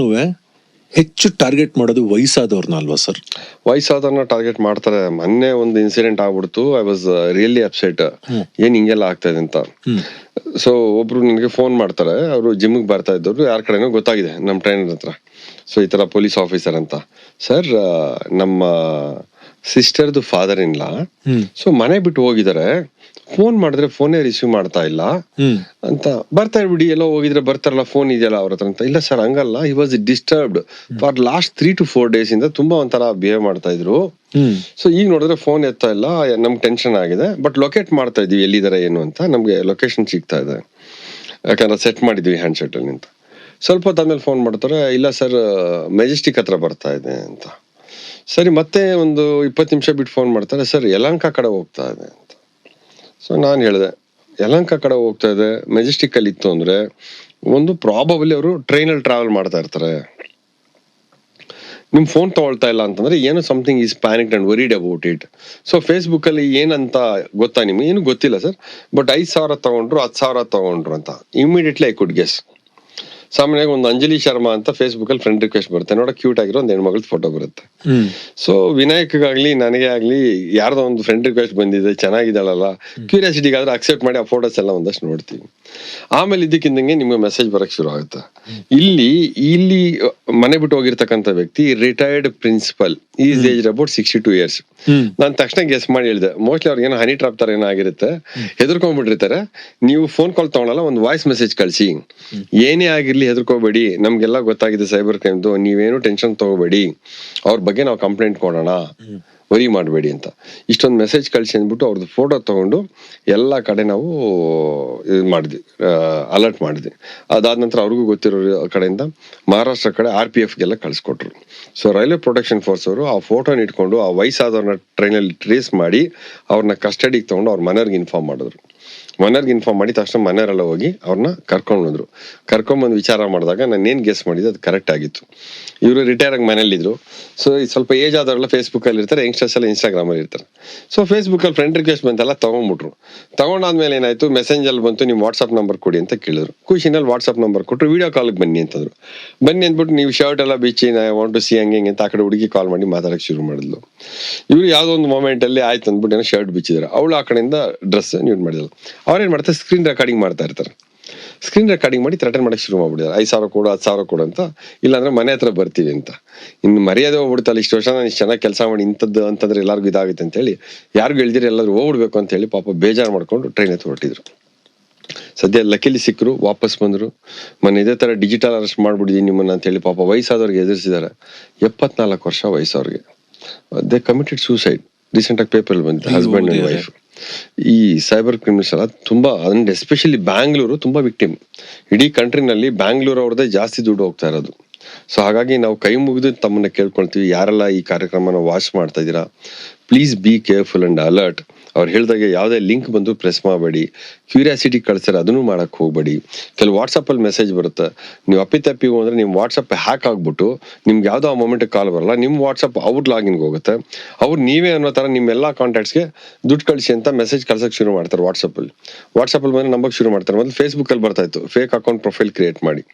ಹೆಚ್ಚು ಟಾರ್ಗೆಟ್ ಮಾಡೋದು ವಯಸ್ಸಾದವ್ರನ್ನ ಅಲ್ವಾ ಸರ್? ವಯಸ್ಸಾದವ್ರನ್ನ ಟಾರ್ಗೆಟ್ ಮಾಡ್ತಾರೆ. ಮೊನ್ನೆ ಒಂದು ಇನ್ಸಿಡೆಂಟ್ ಆಗ್ಬಿಡ್ತು. ಐ ವಾಸ್ ರಿಯಲಿ ಅಪ್ಸೆಟ್, ಏನ್ ಹಿಂಗೆಲ್ಲ ಆಗ್ತಾ ಇದೆ ಅಂತ. ಸೊ ಒಬ್ರು ನನಗೆ ಫೋನ್ ಮಾಡ್ತಾರೆ, ಅವರು ಜಿಮ್ಗೆ ಬರ್ತಾ ಇದ್ದವ್ರು, ಯಾರ ಕಡೆನೋ ಗೊತ್ತಾಗಿದೆ ನಮ್ಮ ಟ್ರೈನರ್ ಹತ್ರ. ಸೊ ಈ ತರ ಪೊಲೀಸ್ ಆಫೀಸರ್ ಅಂತ. ಸರ್ ನಮ್ಮ ಸಿಸ್ಟರ್ದು ಫಾದರ್ ಇನ್ ಲಾ ಸೊ ಮನೆ ಬಿಟ್ಟು ಹೋಗಿದ್ದಾರೆ, ಫೋನ್ ಮಾಡಿದ್ರೆ ಫೋನೇ ರಿಸೀವ್ ಮಾಡ್ತಾ ಇಲ್ಲ ಅಂತ. ಬರ್ತಾ ಬಿಡಿ, ಎಲ್ಲೋ ಹೋಗಿದ್ರೆ ಬರ್ತಾರಲ್ಲ, ಫೋನ್ ಇದೆಯಲ್ಲ ಅವ್ರ ಹತ್ರ ಅಂತ. ಇಲ್ಲ ಸರ್ ಹಂಗಲ್ಲ, he was disturbed for last 3 to 4 days ಇಂದ ತುಂಬಾ ಒಂಥರ ಬಿಹೇವ್ ಮಾಡ್ತಾ ಇದ್ರು. ಸೊ ಈಗ ನೋಡಿದ್ರೆ ಫೋನ್ ಎತ್ತಾ ಇಲ್ಲ, ನಮ್ಗೆ ಟೆನ್ಷನ್ ಆಗಿದೆ. ಬಟ್ ಲೊಕೇಟ್ ಮಾಡ್ತಾ ಇದೀವಿ ಎಲ್ಲಿದ್ದಾರೆ ಏನು ಅಂತ. ನಮ್ಗೆ ಲೊಕೇಶನ್ ಸಿಗ್ತಾ ಇದೆ, ಯಾಕಂದ್ರೆ ಸೆಟ್ ಮಾಡಿದ್ವಿ ಹ್ಯಾಂಡ್ ಸೆಟ್ ಅಲ್ಲಿ ಅಂತ. ಸ್ವಲ್ಪ ಹೊತ್ತಾದ್ಮೇಲೆ ಫೋನ್ ಮಾಡ್ತಾರೆ, ಇಲ್ಲ ಸರ್ ಮೆಜೆಸ್ಟಿಕ್ ಹತ್ರ ಬರ್ತಾ ಇದೆ ಅಂತ. ಸರಿ, ಮತ್ತೆ ಒಂದು 20 ನಿಮಿಷ ಬಿಟ್ಟು ಫೋನ್ ಮಾಡ್ತಾರೆ, ಸರ್ ಯಲಹಂಕ ಕಡೆ ಹೋಗ್ತಾ ಇದೆ ಅಂತ. ಸೊ ನಾನು ಹೇಳಿದೆ, ಯಲಹಂಕ ಕಡೆ ಹೋಗ್ತಾ ಇದೆ, ಮೆಜೆಸ್ಟಿಕ್ ಅಲ್ಲಿ ಇತ್ತು ಅಂದ್ರೆ ಒಂದು ಪ್ರಾಬಬಲಿ ಅವರು ಟ್ರೈನಲ್ಲಿ ಟ್ರಾವೆಲ್ ಮಾಡ್ತಾ ಇರ್ತಾರೆ. ನಿಮ್ ಫೋನ್ ತಗೊಳ್ತಾ ಇಲ್ಲ ಅಂತಂದ್ರೆ ಏನು something is panicked and worried about it. So Facebook ಅಲ್ಲಿ ಏನಂತ ಗೊತ್ತಾ ನಿಮ್ಗೆ? ಏನು ಗೊತ್ತಿಲ್ಲ ಸರ್, ಬಟ್ 5,000 ತಗೊಂಡ್ರು, 10,000 ತಗೊಂಡ್ರು ಅಂತ ಇಮಿಡಿಯೇಟ್ಲಿ ಐ ಕುಡ್ ಗೆಸ್. ಸಾಮಾನ್ಯವಾಗಿ ಒಂದು ಅಂಜಲಿ ಶರ್ಮಾ ಅಂತ ಫೇಸ್ಬುಕ್ ಅಲ್ಲಿ ಫ್ರೆಂಡ್ ರಿಕ್ವೆಸ್ಟ್ ಬರುತ್ತೆ, ನೋಡ ಕ್ಯೂಟ್ ಆಗಿರೋ ಒಂದು ಹೆಣ್ಮಗಳ್ ಫೋಟೋ ಬರುತ್ತೆ. ಸೊ ವಿನಾಯಕ್ಗಾಗ್ಲಿ ನನಗೆ ಆಗ್ಲಿ ಯಾರ್ದೋ ಒಂದು ಫ್ರೆಂಡ್ ರಿಕ್ವೆಸ್ಟ್ ಬಂದಿದೆ, ಚೆನ್ನಾಗಿದ್ದಾಳಲ್ಲ, ಕ್ಯೂರಿಯಾಸಿಟಿಗಾದ್ರೆ ಅಕ್ಸೆಪ್ಟ್ ಮಾಡಿ ಆ ಫೋಟೋಸ್ ಎಲ್ಲ ಒಂದಷ್ಟು ನೋಡ್ತೀವಿ. ಆಮೇಲೆ ಇದಕ್ಕಿಂದಂಗೆ ನಿಮ್ಗೆ ಮೆಸೇಜ್ ಬರಕ್ ಶುರು ಆಗುತ್ತೆ. ಇಲ್ಲಿ ಮನೆ ಬಿಟ್ಟು ಹೋಗಿರ್ತಕ್ಕಂಥ ವ್ಯಕ್ತಿ retired principal, is age about 62 years. ನಾನು ತಕ್ಷಣ ಗೆಸ್ ಮಾಡಿ ಹೇಳಿದೆ, ಮೋಸ್ಟ್ಲಿ ಅವ್ರಿಗೆ ಏನೋ ಹನಿ ಟ್ರಾಪ್ ತರ ಏನೋ ಆಗಿರುತ್ತೆ, ಹೆದರ್ಕೊಂಡ್ಬಿಟ್ಟಿರ್ತಾರೆ. ನೀವು ಫೋನ್ ಕಾಲ್ ತಗೊಳಲ್ಲ, ಒಂದು ವಾಯ್ಸ್ ಮೆಸೇಜ್ ಕಳ್ಸಿ, ಏನೇ ಆಗಿರ್ಲಿ ಹೆದರ್ಕೋಬೇಡಿ, ನಮ್ಗೆಲ್ಲ ಗೊತ್ತಾಗಿದೆ ಸೈಬರ್ ಕ್ರೈಮ್ದು, ನೀವೇನು ಟೆನ್ಷನ್ ತಗೋಬೇಡಿ, ಅವ್ರ ಬಗ್ಗೆ ನಾವು ಕಂಪ್ಲೇಂಟ್ ಕೊಡೋಣ, ವರಿ ಮಾಡಬೇಡಿ ಅಂತ. ಇಷ್ಟೊಂದು ಮೆಸೇಜ್ ಕಳ್ಸಿ ಅಂದ್ಬಿಟ್ಟು ಅವ್ರದ್ದು ಫೋಟೋ ತಗೊಂಡು ಎಲ್ಲ ಕಡೆ ನಾವು ಇದು ಮಾಡಿದ್ವಿ, ಅಲರ್ಟ್ ಮಾಡಿದ್ವಿ. ಅದಾದ ನಂತರ ಅವ್ರಿಗೂ ಗೊತ್ತಿರೋ ಕಡೆಯಿಂದ ಮಹಾರಾಷ್ಟ್ರ ಕಡೆ RPFಗೆಲ್ಲ ಕಳ್ಸಿಕೊಟ್ರು. ಸೊ ರೈಲ್ವೆ ಪ್ರೊಟೆಕ್ಷನ್ ಫೋರ್ಸ್ ಅವರು ಆ ಫೋಟೋನ ಇಟ್ಕೊಂಡು ಆ ವಯಸ್ಸಾದವ್ರನ್ನ ಟ್ರೈನಲ್ಲಿ ಟ್ರೇಸ್ ಮಾಡಿ ಅವ್ರನ್ನ ಕಸ್ಟಡಿಗೆ ತಗೊಂಡು ಅವ್ರ ಮನೆಯವ್ರಿಗೆ ಇನ್ಫಾರ್ಮ್ ಮಾಡಿದ್ರು. ಮನೆಯವ್ರಿಗೆ ಇನ್ಫಾರ್ಮ್ ಮಾಡಿ ತಕ್ಷಣ ಮನೆಯವರೆಲ್ಲ ಹೋಗಿ ಅವ್ರನ್ನ ಕರ್ಕೊಂಡ್ಬಂದ್ರು. ಕರ್ಕೊಂಡ್ಬಂದು ವಿಚಾರ ಮಾಡಿದಾಗ ನಾನು ಏನ್ ಗೆಸ್ ಮಾಡಿದ್ದೆ ಅದು ಕರೆಕ್ಟ್ ಆಗಿತ್ತು. ಇವರು ರಿಟೈರ್ ಆಗಿ ಮನೇಲಿದ್ರು. ಸೊ ಸ್ವಲ್ಪ ಏಜ್ ಆದವರೆಲ್ಲ ಫೇಸ್ಬುಕ್ ಅಲ್ಲಿ ಇರ್ತಾರೆ, ಯಂಗ್ಸ್ಟರ್ಸ್ ಎಲ್ಲ ಇನ್ಸ್ಟಾಗ್ರಾಮ್ ಅಲ್ಲಿ ಇರ್ತಾರೆ. ಸೊ ಫೇಸ್ಬುಕ್ ಅಲ್ಲಿ ಫ್ರೆಂಡ್ ರಿಕ್ವೆಸ್ಟ್ ಬಂತೆಲ್ಲ ತಗೊಂಡ್ಬಿಟ್ರು. ತಗೊಂಡಾದ್ಮೇಲೆ ಏನಾಯ್ತು, ಮೆಸೇಜ್ ಅಲ್ಲಿ ಬಂತು, ನಿಮ್ ವಾಟ್ಸ್ಆಪ್ ನಂಬರ್ ಕೊಡಿ ಅಂತ ಕೇಳಿದ್ರು. ಖುಷಿನಲ್ಲಿ ವಾಟ್ಸ್ಆಪ್ ನಂಬರ್ ಕೊಟ್ಟರು, ವಿಡಿಯೋ ಕಾಲ್ಗೆ ಬನ್ನಿ ಅಂತಂದ್ರು. ಬನ್ನಿ ಅಂದ್ಬಿಟ್ಟು ನೀವು ಶರ್ಟ್ ಎಲ್ಲ ಬಿಚ್ಚಿ ಐ ವಾಂಟ್ ಟು ಸಿ ಹಂಗೆ ಅಂತ ಆ ಕಡೆ ಹುಡುಗಿ ಕಾಲ್ ಮಾಡಿ ಮಾತಾಡಕ್ ಶುರು ಮಾಡಿದ್ಲು. ಇವ್ರು ಯಾವ್ದೋ ಒಂದು ಮೂಮೆಂಟ್ ಅಲ್ಲಿ ಆಯ್ತು ಅಂದ್ಬಿಟ್ಟು ಏನೋ ಶರ್ಟ್ ಬಿಚ್ಚಿದ್ರು, ಅವಳು ಆ ಕಡೆಯಿಂದ ಡ್ರೆಸ್ ನ್ಯೂಟ್ ಮಾಡಿದ್ರು. ಅವ್ರೇನ್ ಮಾಡ್ತಾರೆ, ಸ್ಕ್ರೀನ್ ರೆಕಾರ್ಡಿಂಗ್ ಮಾಡ್ತಾ ಇರ್ತಾರೆ. ಸ್ಕ್ರೀನ್ ರೆಕಾರ್ಡಿಂಗ್ ಮಾಡಿ ಥ್ರೆಟನ್ ಮಾಡಕ್ಕೆ ಶುರು ಮಾಡ್ಬಿಟ್ಟಿದ್ದಾರೆ, 5,000 ಕೊಡು, 10,000 ಕೊಡು ಅಂತ, ಇಲ್ಲಾಂದ್ರೆ ಮನೆ ಹತ್ರ ಬರ್ತೀವಿ ಅಂತ. ಇನ್ನು ಮರ್ಯಾದೆ ಹೋಗ್ಬಿಡ್ತಲ್ಲ, ಇಷ್ಟು ವರ್ಷ ನಾನು ಇಷ್ಟು ಚೆನ್ನಾಗಿ ಕೆಲಸ ಮಾಡಿ ಇಂಥದ್ದು ಅಂತಂದ್ರೆ ಎಲ್ಲರಿಗೂ ಇದಾಗುತ್ತೆ ಅಂತ ಹೇಳಿ ಯಾರಿಗೂ ಹೇಳ್ದಿರಿ ಎಲ್ಲರೂ ಹೋಗ್ಬಿಡ್ಬೇಕು ಅಂತ ಹೇಳಿ ಪಾಪ ಬೇಜಾರು ಮಾಡ್ಕೊಂಡು ಟ್ರೈನ್ ಹತ್ರ ಹೊರಟಿದ್ರು. ಸದ್ಯ ಲಕ್ಕಿಲಿ ಸಿಕ್ಕರು, ವಾಪಸ್ ಬಂದ್ರು. ಮೊನ್ನೆ ಇದೇ ತರ ಡಿಜಿಟಲ್ ಅರೆಸ್ಟ್ ಮಾಡ್ಬಿಟ್ಟಿದೀನಿ ನಿಮ್ಮನ್ನ ಅಂತ ಹೇಳಿ ಪಾಪ ವಯಸ್ಸಾದವ್ರಿಗೆ ಎದುರಿಸಿದ್ದಾರೆ. 74 ವರ್ಷ ವಯಸ್ಸವ್ರಿಗೆ. They committed suicide. ರೀಸೆಂಟ್ ಆಗಿ ಪೇಪರ್ ಬಂದಿದೆ, ಹಸ್ಬೆಂಡ್ ಅಂಡ್ ವೈಫ್. ಈ ಸೈಬರ್ ಕ್ರಿಮಿನಲ್ಸ್ ಎಲ್ಲ ತುಂಬಾ, ಅಂದ್ರೆ ಎಸ್ಪೆಷಲಿ ಬ್ಯಾಂಗ್ಳೂರು ತುಂಬಾ ವಿಕ್ಟಿಮ್. ಇಡೀ ಕಂಟ್ರಿನಲ್ಲಿ ಬ್ಯಾಂಗ್ಳೂರ್ ಅವ್ರದ್ದೇ ಜಾಸ್ತಿ ದುಡ್ಡು ಹೋಗ್ತಾ ಇರೋದು. ಸೊ ಹಾಗಾಗಿ ನಾವು ಕೈ ಮುಗಿದು ತಮ್ಮನ್ನ ಕೇಳ್ಕೊಳ್ತೀವಿ, ಯಾರೆಲ್ಲ ಈ ಕಾರ್ಯಕ್ರಮನ ವಾಚ್ ಮಾಡ್ತಾ ಇದ್ದೀರಾ, please be careful and alert. ಅವ್ರು ಹೇಳ್ದಾಗೆ ಯಾವುದೇ ಲಿಂಕ್ ಬಂದು ಪ್ರೆಸ್ ಮಾಡಬೇಡಿ, ಕ್ಯೂರಿಯಾಸಿಟಿ ಕಳ್ಸಿದ್ರೆ ಅದನ್ನು ಮಾಡಕ್ ಹೋಗ್ಬೇಡಿ. ಕೆಲವು ವಾಟ್ಸಪ್ಪಲ್ಲಿ ಮೆಸೇಜ್ ಬರುತ್ತೆ, ನೀವು ಅಪ್ಪಿತಪ್ಪಿ ಅಂದ್ರೆ ನಿಮ್ಮ ವಾಟ್ಸಪ್ ಹ್ಯಾಕ್ ಆಗ್ಬಿಟ್ಟು ನಿಮ್ಗೆ ಯಾವುದೋ ಆ ಮೊಮೆಂಟ್ ಕಾಲ್ ಬರಲ್ಲ, ನಿಮ್ಮ ವಾಟ್ಸಪ್ ಅವ್ರ ಲಾಗಿನ್ಗೆ ಹೋಗುತ್ತೆ. ಅವ್ರು ನೀವೇ ಅನ್ನೋ ಥರ ನಿಮ್ಮ ಎಲ್ಲ ಕಾಂಟ್ಯಾಕ್ಟ್ಸ್ಗೆ ದುಡ್ಡು ಕಳಿಸಿ ಅಂತ ಮೆಸೇಜ್ ಕಳ್ಸಕ್ಕೆ ಶುರು ಮಾಡ್ತಾರೆ ವಾಟ್ಸಪ್ಪಲ್ಲಿ ಬಂದ್ರೆ ನಂಬಕ್ಕೆ ಶುರು ಮಾಡ್ತಾರೆ. ಮೊದಲು ಫೇಸ್ಬುಕ್ಕಲ್ಲಿ ಬರ್ತಾ ಇತ್ತು, ಫೇಕ್ ಅಕೌಂಟ್ ಪ್ರೊಫೈಲ್ ಕ್ರಿಯೇಟ್ ಮಾಡಿ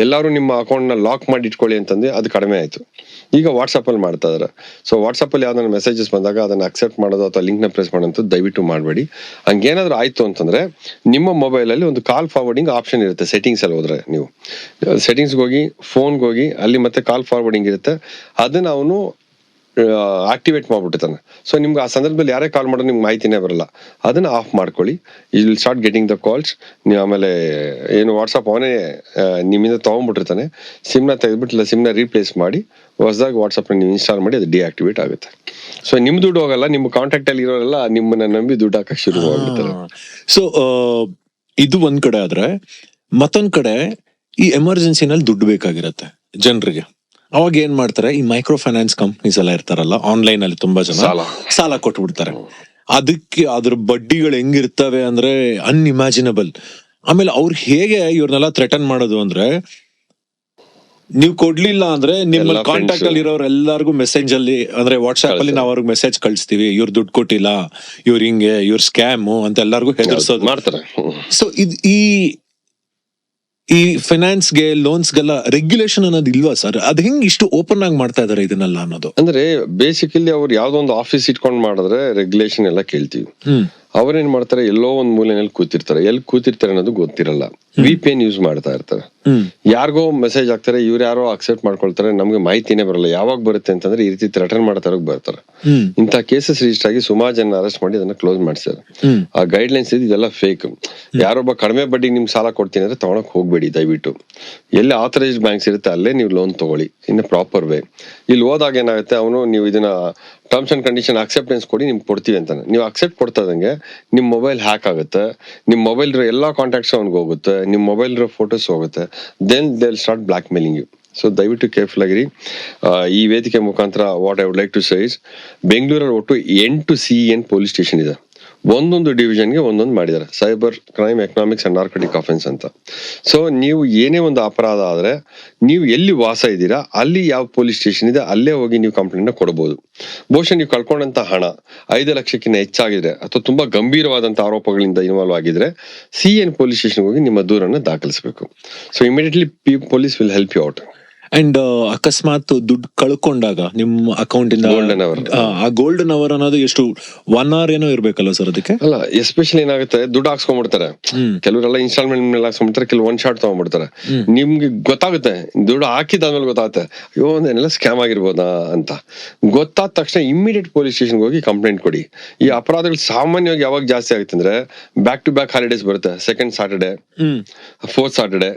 ಎಲ್ಲರೂ ನಿಮ್ಮ ಅಕೌಂಟ್ನ ಲಾಕ್ ಮಾಡಿ ಇಟ್ಕೊಳ್ಳಿ ಅಂತಂದು ಅದು ಕಡಿಮೆ ಆಯಿತು. ಈಗ ವಾಟ್ಸಪ್ಪಲ್ಲಿ ಮಾಡ್ತಾ ಇದಾರೆ. ಸೊ ವಾಟ್ಸಪ್ಪಲ್ಲಿ ಯಾವ್ದಾದ್ರು ಮೆಸೇಜಸ್ ಬಂದಾಗ ಅದನ್ನ ಅಕ್ಸೆಪ್ಟ್ ಮಾಡೋದು ಅಥವಾ ಲಿಂಕ್ನ ಪ್ರೆಸ್ ಮಾಡೋದು ದಯವಿಟ್ಟು ಮಾಡಬೇಡಿ. ಹಂಗೇನಾದ್ರೂ ಆಯ್ತು ಅಂತಂದ್ರೆ ನಿಮ್ಮ ಮೊಬೈಲಲ್ಲಿ ಒಂದು ಕಾಲ್ ಫಾರ್ವರ್ಡಿಂಗ್ ಆಪ್ಷನ್ ಇರುತ್ತೆ. ಸೆಟ್ಟಿಂಗ್ಸ್ ಅಲ್ಲಿ ಹೋದ್ರೆ ನೀವು ಸೆಟ್ಟಿಂಗ್ಸ್ಗೆ ಹೋಗಿ, ಫೋನ್ಗೆ ಹೋಗಿ, ಅಲ್ಲಿ ಮತ್ತೆ ಕಾಲ್ ಫಾರ್ವರ್ಡಿಂಗ್ ಇರುತ್ತೆ, ಅದನ್ನ ಅವನು ಆಕ್ಟಿವೇಟ್ ಮಾಡ್ಬಿಟ್ಟಿರ್ತಾನೆ. ಸೊ ನಿಮ್ಗೆ ಆ ಸಂದರ್ಭದಲ್ಲಿ ಯಾರೇ ಕಾಲ್ ಮಾಡೋದು ನಿಮ್ಗೆ ಮಾಹಿತಿನೇ ಬರಲ್ಲ. ಅದನ್ನ ಆಫ್ ಮಾಡ್ಕೊಳ್ಳಿ. You will start getting the calls. ನೀವು ಆಮೇಲೆ ಏನು ವಾಟ್ಸಪ್ ಅವನೇ ನಿಮ್ಮಿಂದ ತಗೊಂಡ್ಬಿಟ್ಟಿರ್ತಾನೆ. ಸಿಮ್ನ ತೆಗೆದ್ಬಿಟ್ಟಿಲ್ಲ, ಸಿಮ್ನ ರೀಪ್ಲೇಸ್ ಮಾಡಿ ಹೊಸದಾಗಿ ವಾಟ್ಸಪ್ ನೀವು ಇನ್ಸ್ಟಾಲ್ ಮಾಡಿ ಅದು ಡಿಆಕ್ಟಿವೇಟ್ ಆಗುತ್ತೆ. ಸೊ ನಿಮ್ ದುಡ್ಡು ಹೋಗಲ್ಲ, ನಿಮ್ಮ ಕಾಂಟ್ಯಾಕ್ಟ್ ಅಲ್ಲಿ ಇರೋರೆಲ್ಲ ನಿಮ್ಮನ್ನ ನಂಬಿ ದುಡ್ಡು ಹಾಕಕ್ ಶುರು ಮಾಡ್ಬಿಡ್ತಾರೆ. ಸೊ ಇದು ಒಂದ್ ಕಡೆ ಆದ್ರೆ, ಮತ್ತೊಂದ್ ಕಡೆ ಈ ಎಮರ್ಜೆನ್ಸಿನಲ್ಲಿ ದುಡ್ಡು ಬೇಕಾಗಿರತ್ತೆ ಜನರಿಗೆ. ಅವಾಗ ಏನ್ ಮಾಡ್ತಾರೆ, ಈ ಮೈಕ್ರೋ ಫೈನಾನ್ಸ್ ಕಂಪ್ನೀಸ್ ಎಲ್ಲ ಇರ್ತಾರಲ್ಲ, ಆನ್ಲೈನ್ ಅಲ್ಲಿ ತುಂಬಾ ಜನ ಸಾಲ ಕೊಟ್ಬಿಡ್ತಾರೆ. ಅದಕ್ಕೆ ಅದ್ರ ಬಡ್ಡಿಗಳು ಹೆಂಗಿರ್ತವೆ ಅಂದ್ರೆ ಅನ್ಇಮ್ಯಾಜಿನಬಲ್. ಆಮೇಲೆ ಅವ್ರು ಹೇಗೆ ಇವ್ರನ್ನೆಲ್ಲ ಥ್ರೆಟನ್ ಮಾಡೋದು ಅಂದ್ರೆ, ನೀವು ಕೊಡ್ಲಿಲ್ಲ ಅಂದ್ರೆ ನಿಮ್ಮ ಕಾಂಟ್ಯಾಕ್ಟ್ ಅಲ್ಲಿ ಇರೋರು ಎಲ್ಲರಿಗೂ ಮೆಸೇಜ್ ಅಲ್ಲಿ ಅಂದ್ರೆ ವಾಟ್ಸ್ಆಪ್ ಅಲ್ಲಿ ನಾವು ಅವ್ರಿಗೆ ಮೆಸೇಜ್ ಕಳಿಸ್ತೀವಿ, ಇವ್ರ ದುಡ್ಡು ಕೊಟ್ಟಿಲ್ಲ, ಇವ್ರ ಹಿಂಗೆ, ಇವ್ರ ಸ್ಕ್ಯಾಮು ಅಂತ ಎಲ್ಲರಿಗೂ ಹೆದರ್ಸೋದು ಮಾಡ್ತಾರೆ. ಸೊ ಇದು ಈ ಫೈನಾನ್ಸ್ಗೆ, ಲೋನ್ಸ್ಗೆಲ್ಲ ರೆಗ್ಯುಲೇಷನ್ ಅನ್ನೋದು ಇಲ್ವಾ ಸರ್? ಅದ್ ಹೆಂಗ್ ಇಷ್ಟು ಓಪನ್ ಆಗಿ ಮಾಡ್ತಾ ಇದಾರೆ ಇದನ್ನೆಲ್ಲ ಅನ್ನೋದು? ಅಂದ್ರೆ ಬೇಸಿಕಲಿ ಅವ್ರು ಯಾವ್ದೋ ಒಂದು ಆಫೀಸ್ ಇಟ್ಕೊಂಡ್ ಮಾಡಿದ್ರೆ ರೆಗ್ಯುಲೇಷನ್ ಎಲ್ಲ ಕೇಳ್ತೀವಿ. ಅವ್ರೇನ್ ಮಾಡ್ತಾರೆ, ಎಲ್ಲೋ ಒಂದ್ ಮೂಲೆಯಲ್ಲಿ ಕೂತಿರ್ತಾರೆ, ಎಲ್ಲಿ ಕೂತಿರ್ತಾರೆ ಅನ್ನೋದು ಗೊತ್ತಿರಲ್ಲ. VPN ಯೂಸ್ ಮಾಡ್ತಾ ಇರ್ತಾರೆ. ಯಾರಿಗೋ ಮೆಸೇಜ್ ಹಾಕ್ತಾರೆ, ಇವ್ರು ಯಾರೋ ಅಕ್ಸೆಪ್ಟ್ ಮಾಡ್ಕೊಳ್ತಾರೆ, ನಮ್ಗೆ ಮಾಹಿತಿನೇ ಬರಲ್ಲ. ಯಾವಾಗ ಬರುತ್ತೆ ಅಂತಂದ್ರೆ ಈ ರೀತಿ ಥ್ರೆಟನ್ ಮಾಡ್ತಾ ಬರ್ತಾರೆ. ಇಂಥ ಕೇಸಸ್ ರಿಜಿಸ್ಟರ್ ಆಗಿ ಸುಮಾರು ಜನ ಅರೆಸ್ಟ್ ಮಾಡಿ ಅದನ್ನ ಕ್ಲೋಸ್ ಮಾಡ್ತಾರೆ. ಆ ಗೈಡ್ ಲೈನ್ಸ್ ಇದೆಲ್ಲ ಫೇಕ್. ಯಾರೊಬ್ಬ ಕಡಿಮೆ ಬಡ್ಡಿ ನಿಮ್ಗೆ ಸಾಲ ಕೊಡ್ತೀನಿ ಅಂದ್ರೆ ತಗೊಳಕ್ ಹೋಗ್ಬೇಡಿ ದಯವಿಟ್ಟು. ಎಲ್ಲಿ ಆಥರೈಸ್ಡ್ ಬ್ಯಾಂಕ್ಸ್ ಇರುತ್ತೆ ಅಲ್ಲೇ ನೀವು ಲೋನ್ ತಗೊಳ್ಳಿ ಇನ್ ಪ್ರಾಪರ್ ವೇ. ಇಲ್ಲಿ ಹೋದಾಗ ಏನಾಗುತ್ತೆ, ಅವನು ನೀವು ಇದನ್ನ ಟರ್ಮ್ಸ್ ಅಂಡ್ ಕಂಡೀಷನ್ ಅಕ್ಸೆಪ್ಟೆನ್ಸ್ ಕೊಡಿ, ನಿಮ್ಗೆ ಕೊಡ್ತೀವಿ ಅಂತಾನೆ. ನೀವು ಅಕ್ಸೆಪ್ಟ್ ಕೊಡ್ತಾ ಇದ್ದಂಗೆ ನಿಮ್ ಮೊಬೈಲ್ ಹ್ಯಾಕ್ ಆಗುತ್ತೆ, ನಿಮ್ ಮೊಬೈಲ್ ಇರೋ ಎಲ್ಲಾ ಕಾಂಟ್ಯಾಕ್ಟ್ಸ್ ಅವ್ನಿಗೆ ಹೋಗುತ್ತೆ, ನಿಮ್ ಮೊಬೈಲ್ ಇರೋ ಫೋಟೋಸ್ ಹೋಗುತ್ತೆ. Then they will start blackmailing you. So ದಯವಿಟ್ಟು ಕೇರ್ಫುಲ್ ಆಗಿರಿ. ಈ ವೇದಿಕೆ ಮುಖಾಂತರ what I would like to say is, ಬೆಂಗಳೂರಲ್ಲಿ ಒಟ್ಟು 8 CEN ಪೊಲೀಸ್ ಸ್ಟೇಷನ್ ಇದೆ. ಒಂದೊಂದು ಡಿವಿಷನ್ಗೆ ಒಂದೊಂದು ಮಾಡಿದ್ದಾರೆ, cyber crime, economics and narcotic offence ಅಂತ. ಸೊ ನೀವು ಏನೇ ಒಂದು ಅಪರಾಧ ಆದ್ರೆ ನೀವು ಎಲ್ಲಿ ವಾಸ ಇದ್ದೀರಾ ಅಲ್ಲಿ ಯಾವ ಪೊಲೀಸ್ ಸ್ಟೇಷನ್ ಇದೆ ಅಲ್ಲೇ ಹೋಗಿ ನೀವು ಕಂಪ್ಲೇಂಟ್ ಕೊಡಬಹುದು. ಬಹುಶಃ ನೀವು ಕಳ್ಕೊಂಡಂತ ಹಣ 5 ಲಕ್ಷಕ್ಕಿಂತ ಹೆಚ್ಚಾಗಿದ್ರೆ ಅಥವಾ ತುಂಬಾ ಗಂಭೀರವಾದಂತ ಆರೋಪಗಳಿಂದ ಇನ್ವಾಲ್ವ್ ಆಗಿದ್ರೆ CEN ಪೊಲೀಸ್ ಸ್ಟೇಷನ್ ಹೋಗಿ ನಿಮ್ಮ ದೂರನ್ನು ದಾಖಲಿಸಬೇಕು. So immediately police will help you out. And ಅಕಸ್ಮಾತ್ ದುಡ್ಡು ಕಳ್ಕೊಂಡಾಗ ನಿಮ್ಮ ಅಕೌಂಟ್ ಇಂದ ಆ ಗೋಲ್ಡನ್ ಅವರ್ ಅನ್ನೋದು ಎಷ್ಟು 1 hour ಏನೋ ಇರ್ಬೇಕಲ್ಲ ಸರ್ ಅದಕ್ಕೆ? ಅಲ್ಲ, ಎಸ್ಪೆಷಲಿ ಏನಾಗುತ್ತೆ, ದುಡ್ಡು ಹಾಕ್ಸ್ಕೊಂಡ್ಬಿಡ್ತಾರೆ. ಕೆಲವರೆಲ್ಲ ಇನ್ಸ್ಟಾಲ್ಮೆಂಟ್ ಮೇಲೆ ಹಾಕ್ಸ್ಕೊಂಡ್ಬಿಡ್ತಾರೆ, ಕೆಲವು ಒನ್ ಶಾಟ್ ತಗೊಂಡ್ಬಿಡ್ತಾರೆ. ನಿಮ್ಗೆ ಗೊತ್ತಾಗುತ್ತೆ, ದುಡ್ಡು ಹಾಕಿದಾದ್ಮೇಲೆ ಗೊತ್ತಾಗುತ್ತೆ, ಅಯ್ಯೋ ಒಂದೇನೆಲ್ಲ ಸ್ಕ್ಯಾಮ್ ಆಗಿರ್ಬೋದಾ ಅಂತ. ಗೊತ್ತಾದ ತಕ್ಷಣ ಇಮಿಡಿಯೇಟ್ ಪೊಲೀಸ್ ಸ್ಟೇಷನ್ ಹೋಗಿ ಕಂಪ್ಲೇಂಟ್ ಕೊಡಿ. ಈ ಅಪರಾಧಗಳು ಸಾಮಾನ್ಯವಾಗಿ ಯಾವಾಗ ಜಾಸ್ತಿ ಆಗುತ್ತೆ ಅಂದ್ರೆ ಬ್ಯಾಕ್ ಟು ಬ್ಯಾಕ್ ಹಾಲಿಡೇಸ್ ಬರುತ್ತೆ. Second Saturday, fourth Saturday,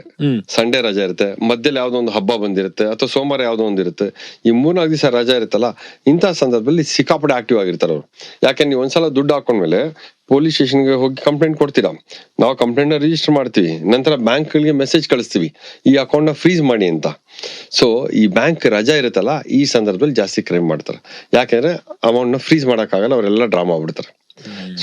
Sunday ರಜೆ ಇರುತ್ತೆ, ಮಧ್ಯದಲ್ಲಿ ಯಾವ್ದೋ ಒಂದು ಹಬ್ಬ ಬಂದಿರುತ್ತೆ, ಅಥವಾ ಸೋಮವಾರ ಯಾವ್ದೋ ಒಂದಿರುತ್ತೆ. ಈ 3-4 ದಿವಸ ರಜಾ ಇರುತ್ತಲ್ಲ, ಇಂತಹ ಸಂದರ್ಭದಲ್ಲಿ ಸಿಕ್ಕಾಪಟ್ಟೆ ಆಕ್ಟಿವ್ ಆಗಿರ್ತಾರೆ ಅವ್ರು. ಯಾಕೆ, ನೀವು ಒಂದ್ಸಲ ದುಡ್ಡು ಹಾಕೊಂಡ್ಮೇಲೆ ಪೊಲೀಸ್ ಸ್ಟೇಷನ್ಗೆ ಹೋಗಿ ಕಂಪ್ಲೇಂಟ್ ಕೊಡ್ತೀರಾ, ನಾವು ಕಂಪ್ಲೇಂಟ್ ರಿಜಿಸ್ಟರ್ ಮಾಡ್ತೀವಿ, ನಂತರ ಬ್ಯಾಂಕ್ಗಳಿಗೆ ಮೆಸೇಜ್ ಕಳಿಸ್ತೀವಿ ಈ ಅಕೌಂಟ್ ನ ಫ್ರೀಸ್ ಮಾಡಿ ಅಂತ. ಸೊ ಈ ಬ್ಯಾಂಕ್ ರಜಾ ಇರುತ್ತಲ್ಲ, ಈ ಸಂದರ್ಭದಲ್ಲಿ ಜಾಸ್ತಿ ಕ್ರೈಮ್ ಮಾಡ್ತಾರೆ. ಯಾಕೆಂದ್ರೆ ಅಮೌಂಟ್ ನ ಫ್ರೀಸ್ ಮಾಡಕ್ಕಾಗಲ್ಲ, ಅವರೆಲ್ಲ ಡ್ರಾ ಮಾಡ್ಬಿಡ್ತಾರೆ.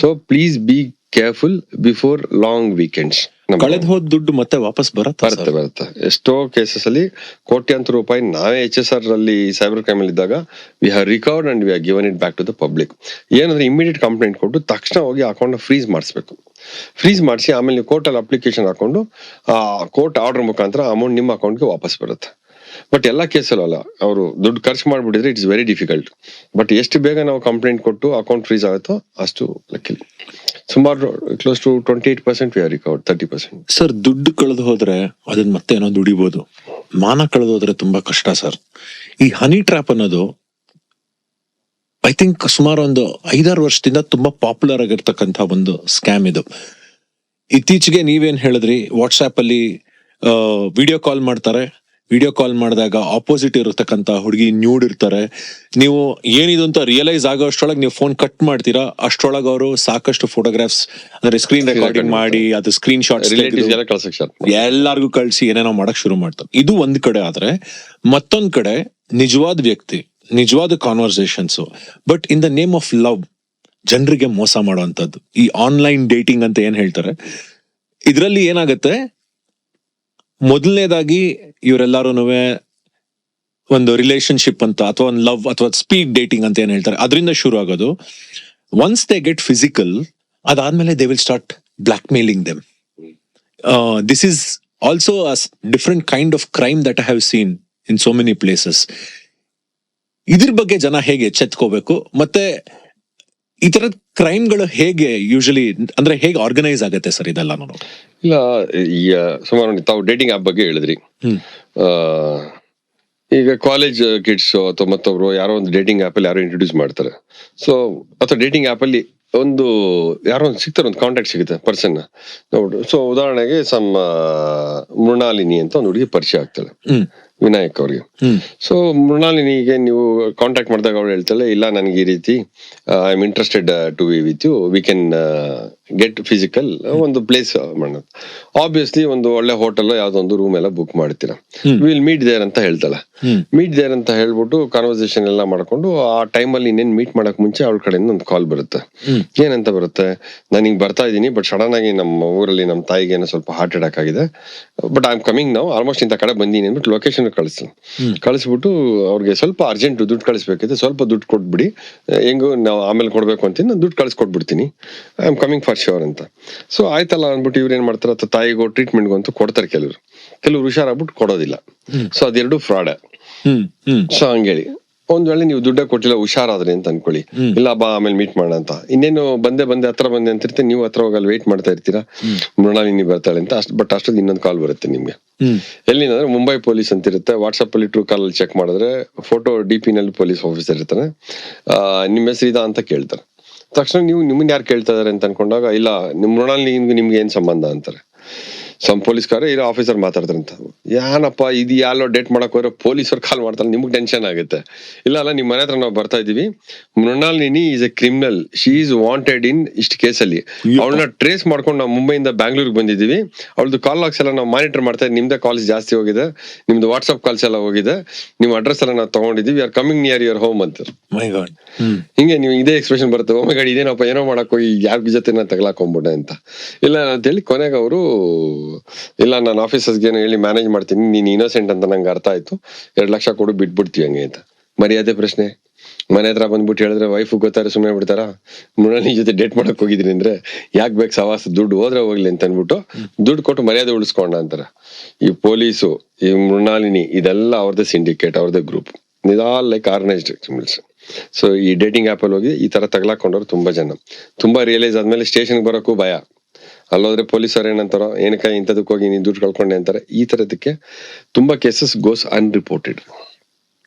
So please be careful before long weekends. ಕಳೆದ ಹೋದ ದುಡ್ಡು ಮತ್ತೆ ವಾಪಸ್ ಬರುತ್ತೆ. ಎಷ್ಟೋ ಕೇಸಸ್ ಅಲ್ಲಿ ಕೋಟ್ಯಾಂತರ ರೂಪಾಯಿ ನಾವೇ HSR ಅಲ್ಲಿ ಸೈಬರ್ ಕ್ರೈಮ್ ಅಲ್ಲಿ ಇದ್ದಾಗ we have recovered and we have given it back to the public. ಏನಂದ್ರೆ ಇಮಿಡಿಯೇಟ್ ಕಂಪ್ಲೇಂಟ್ ಕೊಟ್ಟು ತಕ್ಷಣ ಹೋಗಿ ಅಕೌಂಟ್ ಫ್ರೀಸ್ ಮಾಡಿಸ್ಬೇಕು. ಫ್ರೀಸ್ ಮಾಡಿಸಿ ಆಮೇಲೆ ನೀವು ಕೋರ್ಟ್ ಅಲ್ಲಿ ಅಪ್ಲಿಕೇಶನ್ ಹಾಕೊಂಡು ಕೋರ್ಟ್ ಆರ್ಡರ್ ಮುಖಾಂತರ ಅಮೌಂಟ್ ನಿಮ್ಮ ಅಕೌಂಟ್ಗೆ ವಾಪಸ್ ಬರುತ್ತೆ. ಬಟ್ ಎಲ್ಲ ಕೇಸಲ್ಲೂ ಅಲ್ಲ, ಅವರು ದುಡ್ಡು ಖರ್ಚು ಮಾಡ್ಬಿಟ್ಟಿದ್ರೆ ಇಟ್ಸ್ ವೆರಿ ಡಿಫಿಕಲ್ಟ್. ಬಟ್ ಎಷ್ಟು ಬೇಗ ನಾವು ಕಂಪ್ಲೇಂಟ್ ಕೊಟ್ಟು ಅಕೌಂಟ್ ಫ್ರೀಸ್ ಆಗುತ್ತೋ ಅಷ್ಟು ಲಕ್ಕಿ. ಸುಮಾರು close to 28% we are recovered, 30%. Sir, ದುಡ್ಡು ಕಳೆದು ಹೋದ್ರೆ ಅದನ್ನ ಮತ್ತೆ ಏನೋ ದುಡಿಬಹುದು, ಮಾನ ಕಳೆದು ಹೋದ್ರೆ ತುಂಬಾ ಕಷ್ಟ ಸರ್. ಈ ಹನಿ ಟ್ರ್ಯಾಪ್ ಅನ್ನೋದು ಐ ಥಿಂಕ್ ಸುಮಾರು ಒಂದು 5-6 ವರ್ಷದಿಂದ ತುಂಬಾ ಪಾಪ್ಯುಲರ್ ಆಗಿರ್ತಕ್ಕಂಥ ಒಂದು ಸ್ಕ್ಯಾಮ್ ಇದು. ಇತ್ತೀಚೆಗೆ ನೀವೇನ್ ಹೇಳಿದ್ರಿ, ವಾಟ್ಸ್ಆಪ್ ಅಲ್ಲಿ ವಿಡಿಯೋ ಕಾಲ್ ಮಾಡ್ತಾರೆ, ವಿಡಿಯೋ ಕಾಲ್ ಮಾಡಿದಾಗ ಆಪೋಸಿಟ್ ಇರತಕ್ಕಂತ ಹುಡುಗಿ ನ್ಯೂಡ್ ಇರ್ತಾರೆ. ನೀವು ಏನಿದು ಅಂತ ರಿಯಲೈಸ್ ಆಗೋ ಅಷ್ಟರೊಳಗೆ ನೀವು ಫೋನ್ ಕಟ್ ಮಾಡ್ತೀರಾ, ಅಷ್ಟರೊಳಗೆ ಅವರು ಸಾಕಷ್ಟು ಫೋಟೋಗ್ರಾಫ್ಸ್ ಅಂದ್ರೆ ಸ್ಕ್ರೀನ್ ರೆಕಾರ್ಡಿಂಗ್ ಮಾಡಿ ಅದು ಸ್ಕ್ರೀನ್ ಶಾಟ್ಸ್ ರಿಲೇಟಿವ್ಸ್ ಎಲ್ಲ ಕಳ್ಸಕ್ ಸ್ಟಾರ್ಟ್ ಎಲ್ಲಾರ್ಗು ಕಳ್ಸಿ ಏನೇನೋ ಮಾಡಕ್ ಶುರು ಮಾಡ್ತಾರೆ. ಇದು ಒಂದ್ ಕಡೆ ಆದ್ರೆ, ಮತ್ತೊಂದ್ ಕಡೆ ನಿಜವಾದ ವ್ಯಕ್ತಿ, ನಿಜವಾದ conversations, but in the name of love ಜನರಿಗೆ ಮೋಸ ಮಾಡುವಂತದ್ದು ಈ ಆನ್ಲೈನ್ ಡೇಟಿಂಗ್ ಅಂತ ಏನ್ ಹೇಳ್ತಾರೆ. ಇದ್ರಲ್ಲಿ ಏನಾಗತ್ತೆ, ಮೊದಲನೇದಾಗಿ ಇವರೆಲ್ಲಾರು ಒಂದು ರಿಲೇಶನ್ಶಿಪ್ ಅಂತ ಅಥವಾ ಒಂದು ಲವ್ ಅಥವಾ ಸ್ಪೀಡ್ ಡೇಟಿಂಗ್ ಅಂತ ಏನ್ ಹೇಳ್ತಾರೆ ಅದರಿಂದ ಶುರು ಆಗೋದು. ಒನ್ಸ್ ದೇ ಗೆಟ್ ಫಿಸಿಕಲ್, ಅದಾದ್ಮೇಲೆ they will start blackmailing them. This is also a different kind of crime that I have seen in so many places. ಇದ್ರ ಬಗ್ಗೆ ಜನ ಹೇಗೆ ಎಚ್ಚೆತ್ಕೋಬೇಕು, ಮತ್ತೆ ಈ ತರದ ಕ್ರೈಮ್ಗಳು ಹೇಗೆ ಯೂಶಲಿ ಅಂದ್ರೆ ಹೇಗೆ ಆರ್ಗನೈಸ್ ಆಗತ್ತೆ ಸರ್ ಇದೆಲ್ಲ? ನಾನು ಇಲ್ಲ, ಈಗ ಸುಮಾರು ತಾವು ಡೇಟಿಂಗ್ ಆಪ್ ಬಗ್ಗೆ ಹೇಳಿದ್ರಿ. ಆ, ಈಗ ಕಾಲೇಜ್ ಕಿಡ್ಸ್ ಅಥವಾ ಮತ್ತೊಬ್ರು ಯಾರೋ ಒಂದು ಡೇಟಿಂಗ್ ಆಪ್ ಅಲ್ಲಿ ಯಾರೋ ಇಂಟ್ರೊಡ್ಯೂಸ್ ಮಾಡ್ತಾರೆ. ಸೊ ಅಥವಾ ಡೇಟಿಂಗ್ ಆಪ್ ಅಲ್ಲಿ ಒಂದು ಯಾರೋ ಒಂದು ಸಿಗ್ತಾರೆ, ಒಂದು ಕಾಂಟ್ಯಾಕ್ಟ್ ಸಿಗುತ್ತೆ ಪರ್ಸನ್ ನೋಡು. ಸೊ ಉದಾಹರಣೆಗೆ ಮೃಣಾಲಿನಿ ಅಂತ ಒಂದು ಹುಡುಗಿ ಪರಿಚಯ ಆಗ್ತಾಳೆ ವಿನಾಯಕ್ ಅವ್ರಿಗೆ. ಸೊ ಮೃಣಾಲಿನಿಗೆ ನೀವು ಕಾಂಟ್ಯಾಕ್ಟ್ ಮಾಡಿದಾಗ ಅವ್ರು ಹೇಳ್ತಾಳೆ, ಇಲ್ಲ ನನಗೆ ಈ ರೀತಿ I am interested to be with you, we can get physical, ಒಂದು ಪ್ಲೇಸ್ ಮಾಡೋದು. ಆಬ್ವಿಯಸ್ಲಿ ಒಂದು ಒಳ್ಳೆ ಹೋಟೆಲ್ ಯಾವ್ದೋ ಒಂದು ರೂಮ್ ಎಲ್ಲ ಬುಕ್ ಮಾಡ್ತೀರಾ, ವಿಲ್ ಮೀಟ್ ದೇರ್ ಅಂತ ಹೇಳ್ತಾಳೆ. ಮೀಟ್ ದೇರ್ ಅಂತ ಹೇಳ್ಬಿಟ್ಟು ಕಾನ್ವರ್ಸೇಷನ್ ಎಲ್ಲ ಮಾಡ್ಕೊಂಡು ಆ ಟೈಮಲ್ಲಿ ಇನ್ನೇನ್ ಮೀಟ್ ಮಾಡಕ್ ಮುಂಚೆ ಅವಳ ಕಡೆಯಿಂದ ಒಂದು ಕಾಲ್ ಬರುತ್ತೆ. ಏನಂತ ಬರುತ್ತೆ, ನಾನು ಹಿಂಗ್ ಬರ್ತಾ ಇದ್ದೀನಿ, ಬಟ್ ಸಡನ್ ಆಗಿ ನಮ್ಮ ಊರಲ್ಲಿ ನಮ್ಮ ತಾಯಿಗೆ ಏನೋ ಸ್ವಲ್ಪ ಹಾರ್ಟ್ ಅಟ್ಯಾಕ್ ಆಗಿದೆ, ಬಟ್ ಐ ಆಮ್ ಕಮಿಂಗ್ ನಾವು, ಆಲ್ಮೋಸ್ಟ್ ಇಂಥ ಕಡೆ ಬಂದೀನಿ ಅಂದ್ಬಿಟ್ಟು ಲೊಕೇಶನ್ ಕಳಿಸ್ಬಿಟ್ಟು ಅವ್ರಿಗೆ ಸ್ವಲ್ಪ ಅರ್ಜೆಂಟ್ ದುಡ್ಡು ಕಳಿಸ್ಬೇಕಿದೆ, ಸ್ವಲ್ಪ ದುಡ್ಡು ಕೊಟ್ಬಿಡಿ, ಹೆಂಗು ನಾವು ಆಮೇಲೆ ಕೊಡ್ಬೇಕು ಅಂತೀನಿ, ನಾನು ದುಡ್ಡು ಕಳಿಸ್ಕೊಟ್ಬಿಡ್ತೀನಿ, I am coming for sure ಅಂತ. ಸೊ ಆಯ್ತಲ್ಲ ಅಂದ್ಬಿಟ್ಟು ಇವ್ರು ಏನ್ ಮಾಡ್ತಾರೆ, ಅಥವಾ ತಾಯಿಗೋ ಟ್ರೀಟ್ಮೆಂಟ್ಗೂ ಅಂತ ಕೊಡ್ತಾರೆ ಕೆಲವ್ರು ಹುಷಾರಾಗ್ಬಿಟ್ಟು ಕೊಡೋದಿಲ್ಲ. ಸೊ ಅದೆರಡು ಫ್ರಾಡ್. ಸೊ ಹಂಗೇಳಿ ಒಂದ್ ವೇಳೆ ನೀವು ದುಡ್ಡ ಕೊಟ್ಟಿಲ್ಲ ಹುಷಾರಾದ್ರಿ ಅಂತ ಅನ್ಕೊಳ್ಳಿ, ಇಲ್ಲ ಬಾ ಆಮೇಲೆ ಮೀಟ್ ಮಾಡೋಣ ಅಂತ, ಇನ್ನೇನು ಬಂದೆ ಹತ್ರ ಬಂದೆ ಅಂತಿರ್ತೀರಿ, ನೀವು ಹತ್ರ ಹೋಗಲ್ಲಿ ವೇಟ್ ಮಾಡ್ತಾ ಇರ್ತೀರಾ, ಮೃಣಾಲಿನಿ ಬರ್ತಾಳೆ ಅಂತ. ಬಟ್ ಅಷ್ಟೊಂದು ಇನ್ನೊಂದು ಕಾಲ್ ಬರುತ್ತೆ ನಿಮ್ಗೆ. ಎಲ್ಲಿಂದ್ರೆ ಮುಂಬೈ ಪೊಲೀಸ್ ಅಂತ ಇರುತ್ತೆ, ವಾಟ್ಸ್ಆಪ್ ಅಲ್ಲಿ ಟ್ರೂ ಕಾಲ್ ಅಲ್ಲಿ ಚೆಕ್ ಮಾಡಿದ್ರೆ ಫೋಟೋ DP ನಲ್ಲಿ ಪೊಲೀಸ್ ಆಫೀಸರ್ ಇರ್ತಾನೆ, ನಿಮ್ಮ ಹೆಸರು ಇದಾ ಅಂತ ಕೇಳ್ತಾರೆ. ತಕ್ಷಣ ನೀವು ನಿಮ್ಮನ್ನ ಯಾರು ಕೇಳ್ತಾ ಇದಾರೆ ಅಂತ ಅನ್ಕೊಂಡಾಗ, ಇಲ್ಲ ನಿಮ್ ಮೃಣಾಲಿನಿ ನಿಮ್ಗೆ ಏನ್ ಸಂಬಂಧ ಅಂತಾರೆ. ಪೊಲೀಸ್ಗಾರ ಇಲ್ಲ ಆಫೀಸರ್ ಮಾತಾಡ್ತಾರಂತ, ಏನಪ್ಪ ಇದು ಯಾರೋ ಡೇಟ್ ಮಾಡಕ್ ಹೋದ್ರೆ ಪೊಲೀಸರು ಕಾಲ್ ಮಾಡ್ತಾರೆ, ನಿಮ್ಗೆ ಟೆನ್ಷನ್ ಆಗುತ್ತೆ. ಇಲ್ಲ ನಿಮ್ ಮನೆ ಹತ್ರ ನಾವು ಬರ್ತಾ ಇದೀವಿ, Mrinalini is A criminal, she is wanted in ಇಷ್ಟು ಕೇಸಲ್ಲಿ, ಅವಳನ್ನ ಟ್ರೇಸ್ ಮಾಡ್ಕೊಂಡು ನಾವು ಮುಂಬೈಯಿಂದ ಬ್ಯಾಂಗ್ಳೂರ್ಗೆ ಬಂದಿದೀವಿ, ಅವಳದು ಕಾಲ್ ಲಾಗ್ಸ್ ಎಲ್ಲ ನಾವು ಮಾನಿಟರ್ ಮಾಡ್ತಾ ಇದ್ದೀವಿ, ನಿಮ್ದೇ ಕಾಲ್ಸ್ ಜಾಸ್ತಿ ಹೋಗಿದೆ, ನಿಮ್ದು ವಾಟ್ಸ್ಆಪ್ ಕಾಲ್ಸ್ ಎಲ್ಲ ಹೋಗಿದೆ, ನಿಮ್ ಅಡ್ರೆಸ್ ಎಲ್ಲ ನಾವು ತಗೊಂಡಿದೀವಿ, are coming near your home ಅಂತ. ಹಿಂಗೆ ನೀವು ಇದೇ ಎಕ್ಸ್ಪ್ರೆಷನ್ ಬರುತ್ತೆ, ಓ ಮೈ ಗಾಡ್ ಇದೇನಪ್ಪ ಏನೋ ಮಾಡಕ್ ಹೋಗಿ ಯಾರ ಜೊತೆ ನಾನು ತಗಲಾಕೊಂಡ್ಬಿಟ್ಟೆ ಅಂತ. ಇಲ್ಲ ಅಂತ ಹೇಳಿ ಕೊನೆಗೆ ಅವರು, ಇಲ್ಲ ನಾನು ಆಫೀಸರ್ಸ್ಗೆ ಹೇಳಿ ಮ್ಯಾನೇಜ್ ಮಾಡ್ತೀನಿ, ನೀನ್ ಇನ್ನೋಸೆಂಟ್ ಅಂತ ನಂಗೆ ಅರ್ಥ ಆಯ್ತು, 2 ಲಕ್ಷ ಕೊಡು ಬಿಟ್ಬಿಡ್ತೀವಿ ಹಂಗೆ ಅಂತ. ಮರ್ಯಾದೆ ಪ್ರಶ್ನೆ. ಮನೆ ಹತ್ರ ಬಂದ್ಬಿಟ್ಟು ಹೇಳಿದ್ರೆ ವೈಫ್ ಗೊತ್ತಾರೆ ಸುಮ್ಮನೆ ಬಿಡ್ತಾರ? ಮೃಣಾಲಿನಿ ಜೊತೆ ಡೇಟ್ ಮಾಡಕ್ ಹೋಗಿದ್ರಿ ಅಂದ್ರೆ ಯಾಕೆ ಬೇಕು ಸವಾಸ, ದುಡ್ಡು ಹೋದ್ರೆ ಹೋಗ್ಲಿ ಅಂತ ಅನ್ಬಿಟ್ಟು ದುಡ್ಡು ಕೊಟ್ಟು ಮರ್ಯಾದೆ ಉಳಿಸ್ಕೊಂಡ ಅಂತಾರ. ಈ ಪೊಲೀಸು, ಈ ಮೃಣಾಲಿನಿ, ಇದೆಲ್ಲ ಅವ್ರದೇ ಸಿಂಡಿಕೇಟ್, ಅವ್ರದೇ ಗ್ರೂಪ್, ಇದ್ all like organised criminals. So ಈ ಡೇಟಿಂಗ್ ಆಪ್ ಅಲ್ಲಿ ಹೋಗಿ ಈ ತರ ತಗಲಾಕೊಂಡವ್ರು ತುಂಬಾ ಜನ. ತುಂಬಾ ರಿಯಲೈಸ್ ಆದ್ಮೇಲೆ ಸ್ಟೇಷನ್ಗೆ ಬರೋಕ್ಕೂ ಭಯ, ಅಲ್ಲೋದ್ರೆ ಪೊಲೀಸರು ಏನಂತಾರೋ, ಏನಕ್ಕ ಇಂಥದಕ್ಕೆ ಹೋಗಿ ನೀನ್ ದುಡ್ಡು ಕಳ್ಕೊಂಡೆ ಅಂತಾರೆ. ಈ ತರದಕ್ಕೆ ತುಂಬಾ cases goes unreported.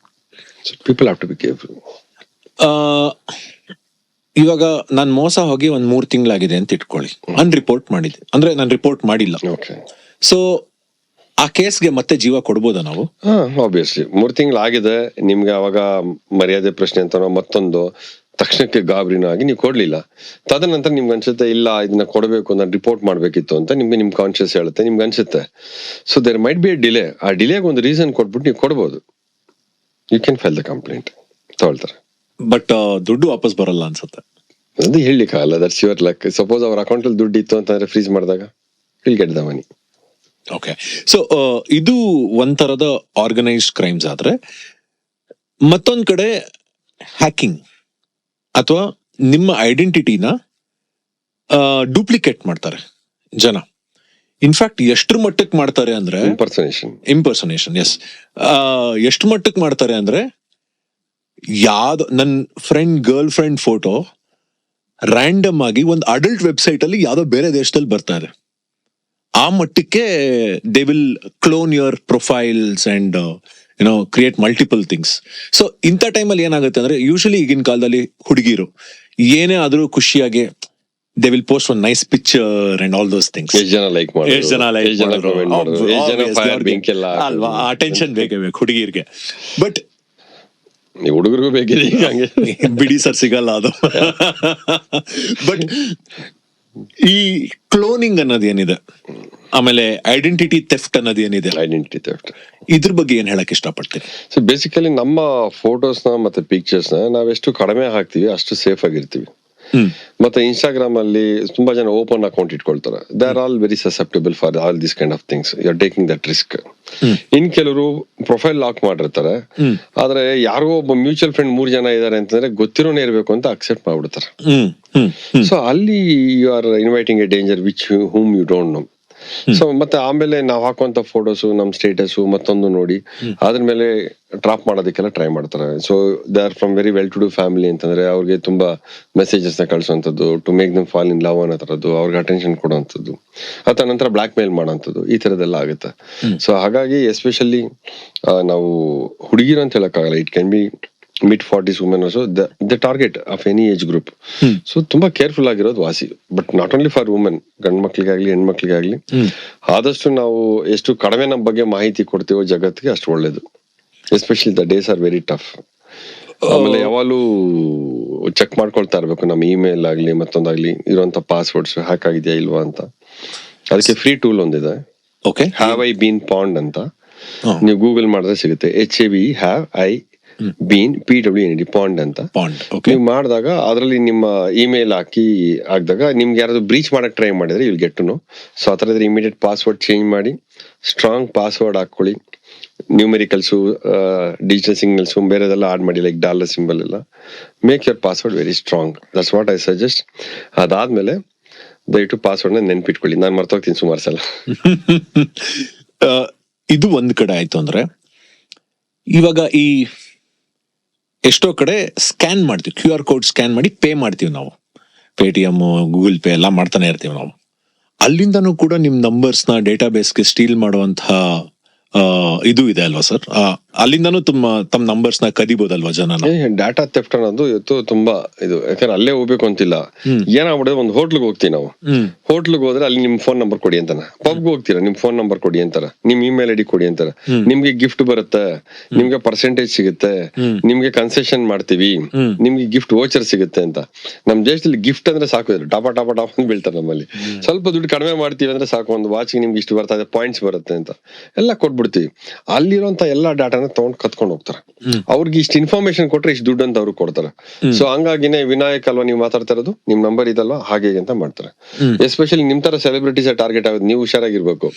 People have to be careful. ಇವಾಗ ನಾನ್ ಮೋಸ ಹೋಗಿ 3 ತಿಂಗಳಾಗಿದೆ ಅಂತ ಇಟ್ಕೊಳ್ಳಿ, ಅನ್ರಿಪೋರ್ಟ್ ಮಾಡಿದೆ ಅಂದ್ರೆ ನಾನು ರಿಪೋರ್ಟ್ ಮಾಡಿಲ್ಲ. ಸೊ ಆ ಕೇಸ್ಗೆ ಮತ್ತೆ ಜೀವ ಕೊಡ್ಬೋದಾ ನಾವು? ಆಬ್ವಿಯಸ್ಲಿ 3 ತಿಂಗಳಾಗಿದೆ ನಿಮ್ಗೆ, ಅವಾಗ ಮರ್ಯಾದೆ ಪ್ರಶ್ನೆ ಅಂತನೋ ಮತ್ತೊಂದು ತಕ್ಷಣಕ್ಕೆ ಗಾಬರಿನೂ ಆಗಿ ನೀವು ಕೊಡ್ಲಿಲ್ಲ, ತದನಂತರ ನಿಮ್ಗೆ ಅನ್ಸುತ್ತೆ ಇಲ್ಲ ಇದನ್ನ ಕೊಡಬೇಕು, ನಾನು ರಿಪೋರ್ಟ್ ಮಾಡ್ಬೇಕಿತ್ತು ಅಂತ ನಿಮ್ ಕಾನ್ಶಿಯಸ್ ಹೇಳುತ್ತೆ, ನಿಮ್ಗೆ ಅನ್ಸುತ್ತೆ. So there might be a delay. ಆ ಡಿಲೇಗೆ ಒಂದು ರೀಸನ್ ಕೊಟ್ಬಿಟ್ಟು ನೀವು ಕೊಡ್ಬೋದು, you can file the complaint, ತಗೊಳ್ತಾರೆ. ಬಟ್ ದುಡ್ಡು ವಾಪಸ್ ಬರಲ್ಲ ಅನ್ಸುತ್ತೆ. ಅದು ಹೇಳಲಿಕ್ಕಾಗಲ್ಲ, ದಟ್ಸ್ ಯುವರ್ ಲಕ್. ಸಪೋಸ್ ಅವ್ರ ಅಕೌಂಟ್ ಅಲ್ಲಿ ದುಡ್ಡು ಇತ್ತು ಅಂತಂದ್ರೆ ಫ್ರೀಸ್ ಮಾಡಿದಾಗ will get the money. Okay, so ಇದು ಒಂಥರದ ಆರ್ಗನೈಸ್ಡ್ ಕ್ರೈಮ್ಸ್ ಆದ್ರೆ, ಮತ್ತೊಂದ್ ಕಡೆ ಹ್ಯಾಕಿಂಗ್ ಅಥವಾ ನಿಮ್ಮ ಐಡೆಂಟಿಟಿನ ಡೂಪ್ಲಿಕೇಟ್ ಮಾಡ್ತಾರೆ ಜನ. ಇನ್ಫ್ಯಾಕ್ಟ್ ಎಷ್ಟ್ರ ಮಟ್ಟಕ್ಕೆ ಮಾಡ್ತಾರೆ ಅಂದ್ರೆ ಇಂಪರ್ಸನೇಷನ್, ಎಸ್, ಎಷ್ಟು ಮಟ್ಟಕ್ಕೆ ಮಾಡ್ತಾರೆ ಅಂದ್ರೆ, ನನ್ನ ಗರ್ಲ್ ಫ್ರೆಂಡ್ ಫೋಟೋ ರ್ಯಾಂಡಮ್ ಆಗಿ ಒಂದು ಅಡಲ್ಟ್ ವೆಬ್ಸೈಟ್ ಅಲ್ಲಿ ಯಾವ್ದೋ ಬೇರೆ ದೇಶದಲ್ಲಿ ಬರ್ತಾ ಇದೆ. ಆ ಮಟ್ಟಕ್ಕೆ they will clone your profiles and create multiple things. So ಇಂಥ ಟೈಮಲ್ಲಿ ಏನಾಗುತ್ತೆ ಅಂದ್ರೆ, ಯೂಶಲಿ ಈಗಿನ ಕಾಲದಲ್ಲಿ ಹುಡುಗಿರು ಏನೇ ಆದ್ರೂ ಖುಷಿಯಾಗಿ they will post one nice picture and all those things. ಎಷ್ಟ್ ಜನ ಲೈಕ್ ಎಷ್ಟ್ ಜನ like ಮಾಡಿದ್ರು. ಕಮೆಂಟ್ ಮಾಡೋದು, ಎಷ್ಟ್ ಜನ Obviously fire ಅವ್ರಿಗೆ ಬೆಂಕಿ ಎಲ್ಲ ಅಲ್ವಾ, ಅಟೆನ್ಷನ್ ಬೇಕೇ ಬೇಕು ಹುಡುಗಿರ್ಗೆ. ಬಟ್ ಹುಡುಗರಿಗೂ ಬೇಕಿದೆ ಈಗ ಹಂಗೆ. ಬಿಡಿ ಸರ್, ಸಿಗಲ್ಲ ಅದು. ಬಟ್ ಈ ಕ್ಲೋನಿಂಗ್ ಅನ್ನೋದೇನಿದೆ, ಆಮೇಲೆ ಐಡೆಂಟಿಟಿ ಥೆಫ್ಟ್ ಅನ್ನೋದೇನಿದೆ, ಐಡೆಂಟಿಟಿ ಥೆಫ್ಟ್, ಇದ್ರ ಬಗ್ಗೆ ಏನ್ ಹೇಳಕ್ ಇಷ್ಟಪಡ್ತೀನಿ? ಸೊ ಬೇಸಿಕಲಿ ನಮ್ಮ ಫೋಟೋಸ್ನ ಮತ್ತೆ ಪಿಕ್ಚರ್ಸ್ನ ನಾವೆಷ್ಟು ಕಡಿಮೆ ಹಾಕ್ತಿವಿ ಅಷ್ಟು ಸೇಫ್ ಆಗಿರ್ತೀವಿ. ಮತ್ತೆ ಇನ್ಸ್ಟಾಗ್ರಾಮ್ ಅಲ್ಲಿ ತುಂಬಾ ಜನ ಓಪನ್ ಅಕೌಂಟ್ ಇಟ್ಕೊಳ್ತಾರೆ. They are all very susceptible for all this kind of things. You are taking that risk. ಇನ್ ಕೆಲವರು ಪ್ರೊಫೈಲ್ ಲಾಕ್ ಮಾಡಿರ್ತಾರೆ, ಆದ್ರೆ ಯಾರೋ ಒಬ್ಬ ಮ್ಯೂಚುವಲ್ ಫ್ರೆಂಡ್ 3 ಜನ ಇದಾರೆ ಅಂತಂದ್ರೆ ಗೊತ್ತಿರೋನೇ ಇರ್ಬೇಕು ಅಂತ ಅಕ್ಸೆಪ್ಟ್ ಮಾಡ್ಬಿಡ್ತಾರೆ. ಸೊ ಅಲ್ಲಿ you are inviting a danger which whom you don't know. So ಮತ್ತೆ ಆಮೇಲೆ ನಾವ್ ಹಾಕುವಂತ ಫೋಟೋಸು, ನಮ್ ಸ್ಟೇಟಸ್ ಮತ್ತೊಂದು ನೋಡಿ ಅದ್ರ ಮೇಲೆ ಡ್ರಾಪ್ ಮಾಡೋದಕ್ಕೆಲ್ಲ ಟ್ರೈ ಮಾಡ್ತಾರೆ. So they are from very well to do family ಅಂತಂದ್ರೆ ಅವ್ರಿಗೆ ತುಂಬಾ ಮೆಸೇಜಸ್ ನ ಕಳಿಸುವಂತದ್ದು, to make them fall in love ಅನ್ನೋ ತರದ್ದು, ಅವ್ರಿಗೆ ಅಟೆನ್ಷನ್ ಕೊಡುವಂಥದ್ದು, ಅಥವಾ ನಂತರ ಬ್ಲಾಕ್ ಮೇಲ್ ಮಾಡೋಂಥದ್ದು, ಈ ತರದೆಲ್ಲ ಆಗುತ್ತೆ. ಸೊ ಹಾಗಾಗಿ ಎಸ್ಪೆಷಲಿ ನಾವು ಹುಡುಗಿರು ಅಂತ ಹೇಳಕ್ಕಾಗಲ್ಲ, it can be mid-40s women also the target of any age group. So ತುಂಬಾ ಕೇರ್ಫುಲ್ ಆಗಿರೋದು ವಾಸಿ. But not only for women, ಗಂಡ್ ಮಕ್ಳಿಗಾಗ್ಲಿ ಹೆಣ್ಮಕ್ಳಿಗಾಗ್ಲಿ ಆದಷ್ಟು ನಾವು ಎಷ್ಟು ಕಡಿಮೆ ನಮ್ಮ ಬಗ್ಗೆ ಮಾಹಿತಿ ಕೊಡ್ತೀವೋ ಜಗತ್ತಿಗೆ ಅಷ್ಟು ಒಳ್ಳೇದು. Especially the days are very tough. ಆಮೇಲೆ ಯಾವಾಗಲೂ ಚೆಕ್ ಮಾಡ್ಕೊಳ್ತಾ ಇರ್ಬೇಕು ನಮ್ಮ ಇಮೇಲ್ ಆಗ್ಲಿ ಮತ್ತೊಂದಾಗ್ಲಿ ಇರುವಂತ ಪಾಸ್ವರ್ಡ್ಸ್ ಹ್ಯಾಕ್ ಆಗಿದೆಯಾ ಇಲ್ವಾ ಅಂತ. ಅದಕ್ಕೆ ಫ್ರೀ ಟೂಲ್ ಒಂದಿದೆ, ಹ್ಯಾವ್ ಐ ಬೀನ್ ಪಾಂಡ್ ಅಂತ. ನೀವು ಗೂಗಲ್ ಮಾಡಿದ್ರೆ ಸಿಗುತ್ತೆ. HAV have I been PWND pond ಅಂತ. ನೀವು ಮಾಡಿದಾಗ ಅದರಲ್ಲಿ ನಿಮ್ಮ ಇಮೇಲ್ ಹಾಕಿದಾಗ ನಿಮ್ಗೆ ಯಾರಾದ್ರು ಬ್ರೀಚ್ ಮಾಡಕ್ ಟ್ರೈ ಮಾಡಿದ್ರೆ will get to know. So ಆ ಥರ ಇದ್ರೆ ಇಮಿಡಿಯೇಟ್ ಪಾಸ್ವರ್ಡ್ ಚೇಂಜ್ ಮಾಡಿ ಸ್ಟ್ರಾಂಗ್ ಪಾಸ್ವರ್ಡ್ ಹಾಕೊಳ್ಳಿ. ನ್ಯೂಮೆರಿಕಲ್ಸು, ಡಿಜಿಟಲ್ ಸಿಗ್ನಲ್ಸು ಬೇರೆದೆಲ್ಲ ಆಡ್ ಮಾಡಿ, ಲೈಕ್ ಡಾಲರ್ ಸಿಂಬಲ್ ಎಲ್ಲ. Make your password very strong. That's what I suggest. ಅದಾದ್ಮೇಲೆ ದಯವಿಟ್ಟು ಪಾಸ್ವರ್ಡ್ನ ನೆನ್ಪಿಟ್ಕೊಳ್ಳಿ. ನಾನು ಮರ್ತೋಗ್ತೀನಿ ಸುಮಾರು ಸಲ. ಇದು ಒಂದ್ ಕಡೆ ಆಯ್ತು ಅಂದ್ರೆ, ಇವಾಗ ಈ ಎಷ್ಟೋ ಕಡೆ ಸ್ಕ್ಯಾನ್ ಮಾಡ್ತೀವಿ, QR ಕೋಡ್ ಸ್ಕ್ಯಾನ್ ಮಾಡಿ ಪೇ ಮಾಡ್ತೀವಿ ನಾವು. ಪೇಟಿಎಂ, ಗೂಗಲ್ ಪೇ ಎಲ್ಲ ಮಾಡ್ತಾನೆ ಇರ್ತೀವಿ ನಾವು. ಅಲ್ಲಿಂದನೂ ಕೂಡ ನಿಮ್ ನಂಬರ್ಸ್ನ ಡೇಟಾಬೇಸ್ಗೆ ಸ್ಟೀಲ್ ಮಾಡುವಂತಹ ಇದು ಇದೆ ಅಲ್ವಾ ಸರ್? ಅಲ್ಲಿಂದನೂ ತಮ್ಮ ನಂಬರ್ಸ್ ನ ಕದಿಬಹುದಲ್ವಾ ಜನನ? ಡಾಟಾ ಥೆಫ್ಟ್ ಅನ್ನೋದು ಇವತ್ತು ತುಂಬಾ ಇದು. ಯಾಕಂದ್ರೆ ಅಲ್ಲೇ ಹೋಗ್ಬೇಕು ಅಂತಿಲ್ಲ. ಏನಾಗ್ಬಿಡುತ್ತೆ, ಒಂದು ಹೋಟ್ಲ್ಗೆ ಹೋಗ್ತೀವಿ ನಾವು, ಹೋಟ್ಲ್ಗೆ ಹೋದ್ರೆ ಅಲ್ಲಿ ನಿಮ್ ಫೋನ್ ನಂಬರ್ ಕೊಡಿ ಅಂತಾನೆ. ಪಬ್ಗೆ ಹೋಗ್ತೀರಾ, ನಿಮ್ ಫೋನ್ ನಂಬರ್ ಕೊಡಿ ಅಂತಾರ, ನಿಮ್ ಇಮೇಲ್ ID ಕೊಡಿ ಅಂತಾರ. ನಿಮ್ಗೆ ಗಿಫ್ಟ್ ಬರುತ್ತೆ, ನಿಮ್ಗೆ ಪರ್ಸೆಂಟೇಜ್ ಸಿಗುತ್ತೆ, ನಿಮ್ಗೆ ಕನ್ಸೆಷನ್ ಮಾಡ್ತೀವಿ, ನಿಮ್ಗೆ ಗಿಫ್ಟ್ ವೋಚರ್ ಸಿಗುತ್ತೆ ಅಂತ. ನಮ್ ದೇಶದಲ್ಲಿ ಗಿಫ್ಟ್ ಅಂದ್ರೆ ಸಾಕು, ಟಾಪ ಟಾಪ ಟಾಪ್ ಅಂತ ಬೀಳ್ತಾರೆ. ನಮ್ಮಲ್ಲಿ ಸ್ವಲ್ಪ ದುಡ್ಡು ಕಡಿಮೆ ಮಾಡ್ತೀವಿ ಅಂದ್ರೆ ಸಾಕು, ಒಂದು ವಾಚ್ಗೆ ನಿಮ್ಗೆ ಇಷ್ಟು ಬರ್ತಾ ಇದೆ, ಪಾಯಿಂಟ್ಸ್ ಬರುತ್ತೆ ಅಂತ ಎಲ್ಲ ಕೊಟ್ಬಿಡ್ತೀವಿ. ಅಲ್ಲಿರುವಂತ ಎಲ್ಲಾ ಡಾಟಾನ ತಗೊಂಡ್ ಕತ್ಕೊಂಡು ಹೋಗ್ತಾರೆ. ಅವ್ರಿಗೆ ಇಷ್ಟು ಇನ್ಫಾರ್ಮೇಶನ್ ಕೊಟ್ರೆ ಇಷ್ಟು ದುಡ್ಡು ಅಂತ ಅವ್ರಿಗೆ ಕೊಡ್ತಾರೆ. ಸೊ ಹಂಗಾಗಿನೇ ವಿನಾಯಕ್ ಅಲ್ವಾ ನೀವು ಮಾತಾಡ್ತಾ ಇರೋದು, ನಿಮ್ ನಂಬರ್ ಇದಲ್ವಾ ಹಾಗೆ ಅಂತ ಮಾಡ್ತಾರೆ. ಎಸ್ಪೆಷಲಿ ನಿಮ್ ತರ ಸೆಲೆಬ್ರಿಟೀಸ್ ಟಾರ್ಗೆಟ್ ಆಗೋದು. ನೀವು ಹುಷಾರಾಗಿರ್ಬೇಕು.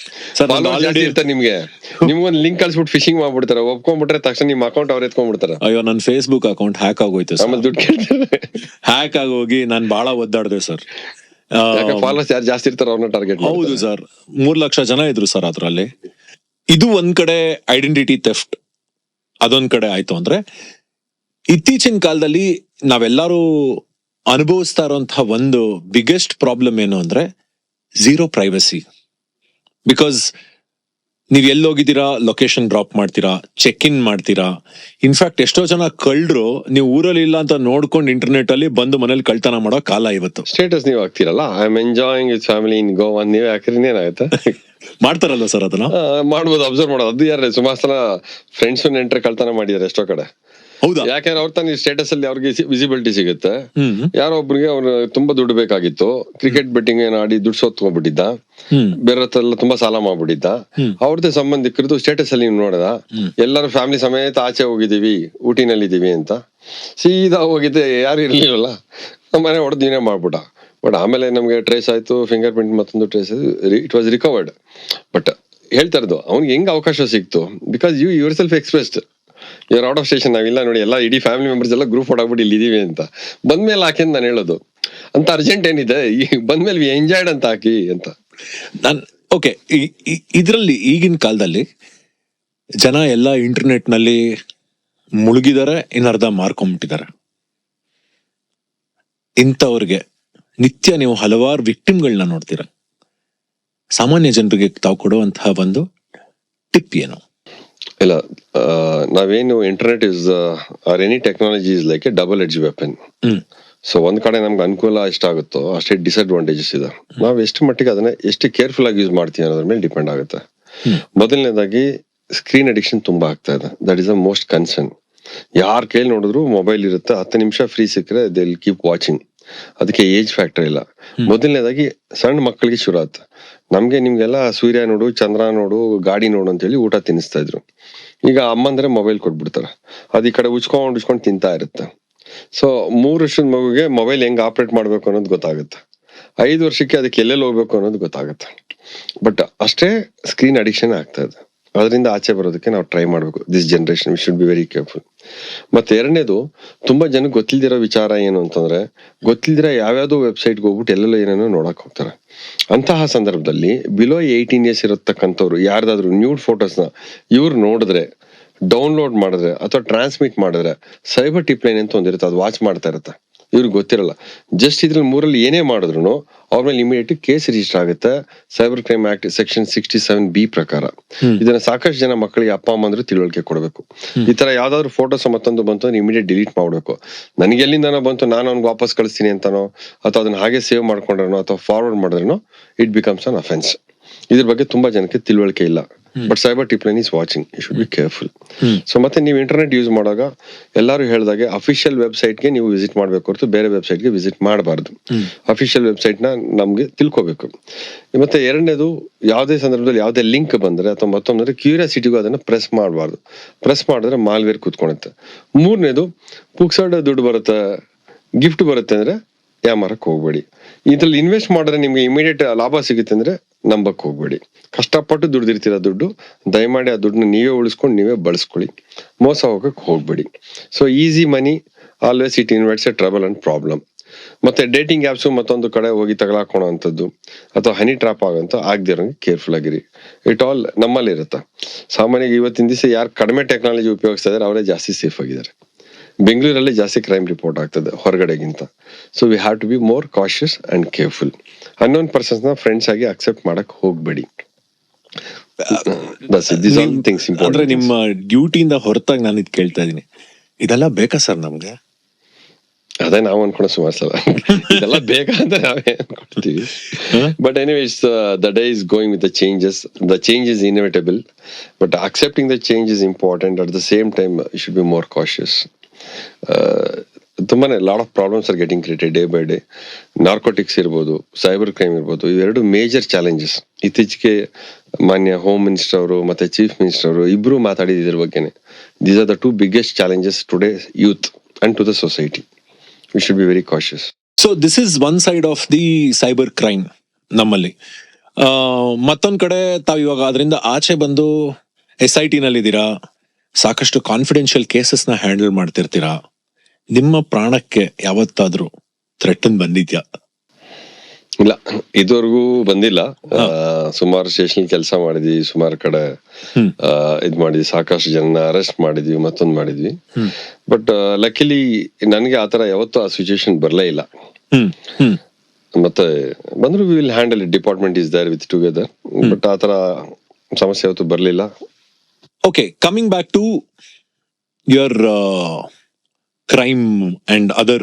ನಿಮ್ಗೆ ನಿಮ್ಗೊಂದು ಲಿಂಕ್ ಕಳ್ಸ್ಬಿಟ್ಟು ಫಿಶಿಂಗ್ ಮಾಡ್ಬಿಡ್ತಾರೆ. ಒಪ್ಕೊಂಡ್ಬಿಟ್ರೆ ತಕ್ಷಣ ನಿಮ್ ಅಕೌಂಟ್ ಅವ್ರು ಎತ್ಕೊಂಡ್ಬಿಡ್ತಾರೆ. ಅಯ್ಯೋ, ನನ್ನ ಫೇಸ್ಬುಕ್ ಅಕೌಂಟ್ ಹ್ಯಾಕ್ ಆಗೋಯ್ತು. ಆಮೇಲೆ ದುಡ್ಡು ಕೇಳ್ತಾರೆ. ಹ್ಯಾಕ್ ಆಗೋಗಿ ನಾನು ಬಹಳ ಒದ್ದಾಡ್ದೆ ಸರ್. ಫಾಲೋವರ್ಸ್ ಯಾರು ಜಾಸ್ತಿ ಇರ್ತಾರೋ ಅವ್ರನ್ನ ಟಾರ್ಗೆಟ್. ಹೌದು ಸರ್, 3 ಲಕ್ಷ ಜನ ಇದ್ರು ಸರ್ ಅದ್ರಲ್ಲಿ. ಇದು ಒಂದ್ ಕಡೆ ಐಡೆಂಟಿಟಿ ಥೆಫ್ಟ್, ಅದೊಂದ್ ಕಡೆ ಆಯ್ತು ಅಂದ್ರೆ, ಇತ್ತೀಚಿನ ಕಾಲದಲ್ಲಿ ನಾವೆಲ್ಲರೂ ಅನುಭವಿಸ್ತಾ ಇರುವಂತಹ ಒಂದು ಬಿಗ್ಗೆಸ್ಟ್ ಪ್ರಾಬ್ಲಮ್ ಏನು ಅಂದ್ರೆ ಝೀರೋ ಪ್ರೈವಸಿ. ಬಿಕಾಸ್ ನೀವ್ ಎಲ್ಲೋಗಿದ್ದೀರಾ, ಲೊಕೇಶನ್ ಡ್ರಾಪ್ ಮಾಡ್ತೀರಾ, ಚೆಕ್ ಇನ್ ಮಾಡ್ತೀರಾ. ಇನ್ಫ್ಯಾಕ್ಟ್ ಎಷ್ಟೋ ಜನ ಕಳ್ಳರು ನೀವು ಊರಲ್ಲಿ ಇಲ್ಲ ಅಂತ ನೋಡ್ಕೊಂಡು ಇಂಟರ್ನೆಟ್ ಅಲ್ಲಿ ಬಂದು ಮನೇಲಿ ಕಳ್ತನ ಮಾಡೋ ಕಾಲ ಇವತ್ತು. ಸ್ಟೇಟಸ್ ನೀವು ಹಾಕ್ತಿರಲ್ಲ, I am enjoying with family in Goa, ನೀವೇ ಹಾಕಿದ್ರೆ ಏನಾಗುತ್ತೆ? ಮಾಡ್ತಾರಲ್ವ ಸರ್ ಅದನ್ನ? ಮಾಡ್ಬೋದು, ಅಬ್ಸರ್ವ್ ಮಾಡೋದು. ಅದು ಯಾರೇ ಸುಮಾರು ಸಲ ಫ್ರೆಂಡ್ಸ್ ನೆಂಟ್ರೆ ಕಳ್ತನ ಮಾಡಿದಾರೆ ಎಷ್ಟೋ ಕಡೆ. ಹೌದಾ? ಯಾಕಂದ್ರೆ ಅವ್ರ ತಾನೇ ಸ್ಟೇಟಸ್ ಅಲ್ಲಿ ಅವ್ರಿಗೆ ವಿಸಿಬಿಲಿಟಿ ಸಿಗುತ್ತೆ. ಯಾರೋ ಒಬ್ರಿಗೆ ಅವ್ರು ತುಂಬಾ ದುಡ್ಡು ಬೇಕಾಗಿತ್ತು, ಕ್ರಿಕೆಟ್ ಬೆಟ್ಟಿಂಗ್ ಏನ್ ಆಡಿ ದುಡ್ಡು ಸೋತ್ಕೊಂಡ್ಬಿಟ್ಟಿದ್ದ, ಬೇರೆ ಹತ್ರ ತುಂಬಾ ಸಾಲ ಮಾಡ್ಬಿಟ್ಟಿದ್ದ. ಅವ್ರದ್ದೇ ಸಂಬಂಧಿಕರದು ಸ್ಟೇಟಸ್ ಅಲ್ಲಿ ನೋಡಿದ, ಎಲ್ಲರೂ ಫ್ಯಾಮಿಲಿ ಸಮೇತ ಆಚೆ ಹೋಗಿದೀವಿ, ಊಟಿನಲ್ಲಿ ಇದೀವಿ ಅಂತ. ಸೀದಾ ಹೋಗಿದ್ದೆ, ಯಾರು ಇರ್ಲಿಲ್ವಲ್ಲ, ನಮ್ಮ ಮನೆ ಹೊಡೆದು ನೀನೇ ಮಾಡ್ಬಿಟ್ಟ. ಬಟ್ ಆಮೇಲೆ ನಮ್ಗೆ ಟ್ರೇಸ್ ಆಯ್ತು, ಫಿಂಗರ್ ಪ್ರಿಂಟ್ ಮತ್ತೊಂದು ಟ್ರೇಸ್ ಆಯ್ತು, ಇಟ್ ವಾಸ್ ರಿಕವರ್ಡ್. ಬಟ್ ಹೇಳ್ತಾ ಇರೋದು ಅವ್ನಿಗೆ ಹೆಂಗ್ ಅವಕಾಶ ಸಿಕ್ತು, because you yourself expressed your out of station. ನಾವಿಲ್ಲ ನೋಡಿ, ಎಲ್ಲ ಇಡೀ ಫ್ಯಾಮಿಲಿ ಮೆಂಬರ್ಸ್ ಎಲ್ಲ ಗ್ರೂಪ್ ಹೊಡಾಗ್ಬಿಟ್ಟು ಇಲ್ಲಿ ಇದೀವಿ ಅಂತ. ಬಂದ್ಮೇಲೆ ಹಾಕಿ ಅಂತ ನಾನು ಹೇಳೋದು. ಅಂತ ಅರ್ಜೆಂಟ್ ಏನಿದೆ, ಬಂದ್ಮೇಲೆ ವಿ ಎಂಜಾಯ್ಡ್ ಅಂತ ಹಾಕಿ ಅಂತ. ನಾನು ಓಕೆ, ಇದ್ರಲ್ಲಿ ಈಗಿನ ಕಾಲದಲ್ಲಿ ಜನ ಎಲ್ಲ ಇಂಟರ್ನೆಟ್ ನಲ್ಲಿ ಮುಳುಗಿದ್ದಾರೆ, ಇನ್ನರ್ಧ ಮಾರ್ಕೊಂಡ್ಬಿಟ್ಟಿದ್ದಾರೆ. ಇಂಥವ್ರಿಗೆ ನಿತ್ಯ ನೀವು ಹಲವಾರು ವಿಕ್ಟಿಮ್ಗಳನ್ನ ನೋಡ್ತೀರ. ಸಾಮಾನ್ಯ ಜನರಿಗೆ ತಾವು ಕೊಡುವಂತಹ ಒಂದು ಟಿಪ್ ಏನು? ಇಲ್ಲ, ನಾವೇನು internet is R any technology is like A double edge weapon. So ಒಂದ್ ಕಡೆ ನಮ್ಗೆ ಅನುಕೂಲ ಎಷ್ಟಾಗುತ್ತೋ ಅಷ್ಟೇ ಡಿಸ್ಅಡ್ವಾಂಟೇಜಸ್ ಇದೆ. ನಾವು ಎಷ್ಟು ಮಟ್ಟಿಗೆ ಅದನ್ನ ಎಷ್ಟು ಕೇರ್ಫುಲ್ ಆಗಿ ಯೂಸ್ ಮಾಡ್ತೀವಿ ಅನ್ನೋದ್ರ ಮೇಲೆ ಡಿಪೆಂಡ್ ಆಗುತ್ತೆ. ಮೊದಲನೇದಾಗಿ ಸ್ಕ್ರೀನ್ ಅಡಿಕ್ಷನ್ ತುಂಬಾ ಆಗ್ತಾ ಇದೆ. That is the most concern. ಯಾರ್ ಕೈಲಿ ನೋಡಿದ್ರು ಮೊಬೈಲ್ ಇರುತ್ತೆ, 10 ನಿಮಿಷ ಫ್ರೀ ಸಿಕ್ಕರೆ ದೇ ವಿಲ್ ಕೀಪ್ ವಾಚಿಂಗ್. ಅದಕ್ಕೆ ಏಜ್ ಫ್ಯಾಕ್ಟರ್ ಇಲ್ಲ. ಮೊದಲನೇದಾಗಿ ಸಣ್ಣ ಮಕ್ಕಳಿಗೆ ಶುರು ಆಯ್ತು. ನಮ್ಗೆ ನಿಮ್ಗೆಲ್ಲ ಸೂರ್ಯ ನೋಡು, ಚಂದ್ರ ನೋಡು, ಗಾಡಿ ನೋಡು ಅಂತ ಹೇಳಿ ಊಟ ತಿನ್ನಿಸ್ತಾ ಇದ್ರು. ಈಗ ಅಮ್ಮಂದ್ರೆ ಮೊಬೈಲ್ ಕೊಟ್ಬಿಡ್ತಾರೆ, ಅದ್ ಈ ಕಡೆ ಉಚ್ಕೊಂಡ್ ತಿಂತಾ ಇರುತ್ತೆ. ಸೊ 3 ವರ್ಷದ ಮಗುಗೆ ಮೊಬೈಲ್ ಹೆಂಗ್ ಆಪರೇಟ್ ಮಾಡ್ಬೇಕು ಅನ್ನೋದು ಗೊತ್ತಾಗುತ್ತೆ. 5 ವರ್ಷಕ್ಕೆ ಅದಕ್ಕೆ ಎಲ್ಲೆಲ್ಲಿ ಹೋಗ್ಬೇಕು ಅನ್ನೋದು ಗೊತ್ತಾಗುತ್ತೆ. ಬಟ್ ಅಷ್ಟೇ ಸ್ಕ್ರೀನ್ ಅಡಿಕ್ಷನ್ ಆಗ್ತಾ ಇದೆ. ಅದರಿಂದ ಆಚೆ ಬರೋದಕ್ಕೆ ನಾವು ಟ್ರೈ ಮಾಡ್ಬೇಕು. This generation V should be very careful. ಮತ್ತೆ ಎರಡನೇದು, ತುಂಬಾ ಜನಕ್ಕೆ ಗೊತ್ತಿಲ್ದಿರೋ ವಿಚಾರ ಏನು ಅಂತಂದ್ರೆ, ಗೊತ್ತಿಲ್ದಿರೋ ಯಾವ್ಯಾವ್ದೋ ವೆಬ್ಸೈಟ್ಗೆ ಹೋಗ್ಬಿಟ್ಟು ಎಲ್ಲೆಲ್ಲೋ ಏನೇನೋ ನೋಡಕ್ ಹೋಗ್ತಾರೆ. ಅಂತಹ ಸಂದರ್ಭದಲ್ಲಿ ಬಿಲೋ 18 ಇಯರ್ಸ್ ಇರತಕ್ಕಂಥವ್ರು ಯಾರ್ದಾದ್ರು ನ್ಯೂಡ್ ಫೋಟೋಸ್ನ ಇವ್ರು ನೋಡಿದ್ರೆ, ಡೌನ್ಲೋಡ್ ಮಾಡಿದ್ರೆ ಅಥವಾ ಟ್ರಾನ್ಸ್ಮಿಟ್ ಮಾಡಿದ್ರೆ ಸೈಬರ್ ಟಿಪ್ ಲೈನ್ ಅಂತ ಒಂದಿರುತ್ತೆ, ಅದು ವಾಚ್ ಮಾಡ್ತಾ ಇರುತ್ತೆ. ಇವ್ರಿಗೆ ಗೊತ್ತಿರಲ್ಲ. ಜಸ್ಟ್ ಇದ್ರಲ್ಲಿ 3ರಲ್ಲಿ ಏನೇ ಮಾಡಿದ್ರು ಅವ್ರ ಮೇಲೆ ಇಮಿಡಿಯೇಟ್ ಕೇಸ್ ರಿಜಿಸ್ಟರ್ ಆಗುತ್ತೆ cyber crime act section 67B ಪ್ರಕಾರ. ಇದನ್ನ ಸಾಕಷ್ಟು ಜನ ಮಕ್ಕಳಿಗೆ ಅಪ್ಪ ಅಮ್ಮ ಅಂದ್ರೆ ತಿಳುವಳಿಕೆ ಕೊಡಬೇಕು. ಈ ತರ ಯಾವ್ದಾದ್ರು ಫೋಟೋಸ್ ಮತ್ತೊಂದು ಬಂತು ಅಂದ್ರೆ ಇಮಿಡಿಯೇಟ್ ಡಿಲೀಟ್ ಮಾಡ್ಬೇಕು. ನನಗೆ ಎಲ್ಲಿಂದನೋ ಬಂತು ನಾನು ಅವ್ನಿಗೆ ವಾಪಸ್ ಕಳಿಸ್ತೀನಿ ಅಂತಾನೋ ಅಥವಾ ಅದನ್ನ ಹಾಗೆ ಸೇವ್ ಮಾಡ್ಕೊಂಡ್ರನೋ ಅಥವಾ ಫಾರ್ವರ್ಡ್ ಮಾಡಿದ್ರೂ ಇಟ್ ಬಿಕಮ್ಸ್ ಅನ್ ಅಫೆನ್ಸ್. ಇದ್ರ ಬಗ್ಗೆ ತುಂಬಾ ಜನಕ್ಕೆ ತಿಳುವಳಿಕೆ ಇಲ್ಲ. But cyber tip line is watching, you should be careful. So ಮತ್ತೆ ನೀವು ಇಂಟರ್ನೆಟ್ ಯೂಸ್ ಮಾಡುವಾಗ ಎಲ್ಲರೂ ಹೇಳಿದಾಗೆ ಅಫಿಷಿಯಲ್ ವೆಬ್ಸೈಟ್ಗೆ ನೀವು ವಿಸಿಟ್ ಮಾಡ್ಬೇಕು ಹೊರತು ಬೇರೆ ವೆಬ್ಸೈಟ್ಗೆ ವಿಸಿಟ್ ಮಾಡಬಾರ್ದು. ಅಫಿಷಿಯಲ್ ವೆಬ್ಸೈಟ್ ನ ನಮ್ಗೆ ತಿಳ್ಕೋಬೇಕು. ಮತ್ತೆ ಎರಡನೇದು, ಯಾವುದೇ ಸಂದರ್ಭದಲ್ಲಿ ಯಾವುದೇ ಲಿಂಕ್ ಬಂದ್ರೆ ಅಥವಾ ಮತ್ತೊಂದ್ರೆ ಕ್ಯೂರಿಯಾಸಿಟಿಗೂ ಅದನ್ನ ಪ್ರೆಸ್ ಮಾಡಬಾರ್ದು. ಪ್ರೆಸ್ ಮಾಡಿದ್ರೆ ಮಾಲ್ವೇರ್ ಕೂತ್ಕೊಳುತ್ತೆ. ಮೂರನೇದು, ಪುಕ್ಸಡ್ ದುಡ್ಡು ಬರುತ್ತೆ, ಗಿಫ್ಟ್ ಬರುತ್ತೆ ಅಂದ್ರೆ ಯಾಮಾರಕ್ ಹೋಗ್ಬೇಡಿ. ಇದ್ರಲ್ಲಿ ಇನ್ವೆಸ್ಟ್ ಮಾಡಿದ್ರೆ ನಿಮ್ಗೆ ಇಮಿಡಿಯೇಟ್ ಲಾಭ ಸಿಗುತ್ತೆ ಅಂದ್ರೆ ನಂಬಕ್ ಹೋಗ್ಬೇಡಿ. ಕಷ್ಟಪಟ್ಟು ದುಡ್ದಿರ್ತೀರ ದುಡ್ಡು, ದಯಮಾಡಿ ಆ ದುಡ್ಡನ್ನ ನೀವೇ ಉಳಿಸ್ಕೊಂಡು ನೀವೇ ಬಳಸ್ಕೊಳ್ಳಿ. ಮೋಸ ಹೋಗಕ್ ಹೋಗ್ಬೇಡಿ. So easy money always it invites A trouble and problem. ಮತ್ತೆ ಡೇಟಿಂಗ್ ಆಪ್ಸ್ ಮತ್ತೊಂದು ಕಡೆ ಹೋಗಿ ತಗಲಾಕೋಣ ಅಂತದ್ದು ಅಥವಾ ಹನಿ ಟ್ರಾಪ್ ಆಗಂತ ಆಗದಿರೋಂಗೆ ಕೇರ್ಫುಲ್ ಆಗಿರಿ. ಇಟ್ ಆಲ್ ನಮ್ಮಲ್ಲಿ ಇರುತ್ತೆ. ಸಾಮಾನ್ಯವಾಗಿ ಇವತ್ತಿನ ದಿವಸ ಯಾರು ಕಡಿಮೆ ಟೆಕ್ನಾಲಜಿ ಉಪಯೋಗಿಸ್ತಾ ಇದಾರೆ ಅವರೇ ಜಾಸ್ತಿ ಸೇಫ್ ಆಗಿದ್ದಾರೆ. ಬೆಂಗಳೂರಲ್ಲಿ ಜಾಸ್ತಿ ಕ್ರೈಮ್ ರಿಪೋರ್ಟ್ ಆಗ್ತದೆ ಹೊರಗಡೆಗಿಂತ. So we have to be more cautious and careful. Unknown persons ನ ಫ್ರೆಂಡ್ಸ್ ಆಗಿ ಅಕ್ಸೆಪ್ಟ್ ಮಾಡಕ್ ಹೋಗ್ಬೇಡಿ. ಅಂದ್ರೆ ನಿಮ್ಮ ಡ್ಯೂಟಿಯಿಂದ ಹೊರತಾಗಿ ನಾನು ಇದು ಕೇಳ್ತಾ ಇದೀನಿ, ಇದೆಲ್ಲ ಬೇಕಾ ಸರ್ ನಮ್ಗೆ? ಅದೇ ನಾವು ಅನ್ಕೊಂಡು ಸುಮಾರು ಸಲ ಇದೆಲ್ಲ ಬೇಕಾ ಅಂತ ನಾವೇ ಅನ್ಕೊಳ್ತೀವಿ. But anyways the day is going with the changes. The change is inevitable, but accepting the change is important. At the same time you should be more cautious. ತುಂಬಾನೇ lot of problems are getting created day by day. Narcotics ಇರ್ಬೋದು, cyber crime ಇರ್ಬೋದು, ಇವೆರಡು major challenges. ಇತ್ತೀಚೆಗೆ ಮಾನ್ಯ home minister ಅವರು ಮತ್ತೆ chief minister ಅವರು ಇಬ್ರು ಮಾತಾಡಿದ ಇದ್ರ ಬಗ್ಗೆನೆ. These are the 2 biggest challenges today youth and to the society. We should be very cautious. So this is one side of the cyber crime ನಮ್ಮಲ್ಲಿ. ಮತ್ತೊಂದ್ ಕಡೆ ತಾವು ಇವಾಗ ಅದರಿಂದ ಆಚೆ ಬಂದು SIT ನಲ್ಲಿ ಇದ್ದೀರಾ, ಸಾಕಷ್ಟು ಕಾನ್ಫಿಡೆನ್ಷಿಯಲ್ ಕೇಸಸ್ ನ ಹ್ಯಾಂಡಲ್ ಮಾಡ್ತಿರ್ತೀರಾ. ನಿಮ್ಮ ಪ್ರಾಣಕ್ಕೆ ಯಾವತ್ತಾದ್ರೂ ಥ್ರೆಟನ್ ಬಂದಿದ್ಯಾ? ಇಲ್ಲ, ಇದುವರೆಗೂ ಬಂದಿಲ್ಲ. ಸುಮಾರು ಸ್ಟೇಷನ್ ಕೆಲಸ ಮಾಡಿದ್ವಿ, ಸುಮಾರು ಕಡೆ ಇದ್ ಮಾಡಿದ್ವಿ, ಸಾಕಷ್ಟು ಜನ ಅರೆಸ್ಟ್ ಮಾಡಿದ್ವಿ, ಮತ್ತೊಂದು ಮಾಡಿದ್ವಿ. ಬಟ್ ಲಕ್ಕಿಲಿ ನನಗೆ ಆತರ ಯಾವತ್ತೂ ಆ ಸಿಚುಯೇಷನ್ ಬರಲೇ ಇಲ್ಲ. ಮತ್ತೆ ಬಂದ್ರು we will handle it. Department is there with together. But ಆತರ ಸಮಸ್ಯೆ ಯಾವತ್ತೂ ಬರ್ಲಿಲ್ಲ. Okay, coming back to your crime and other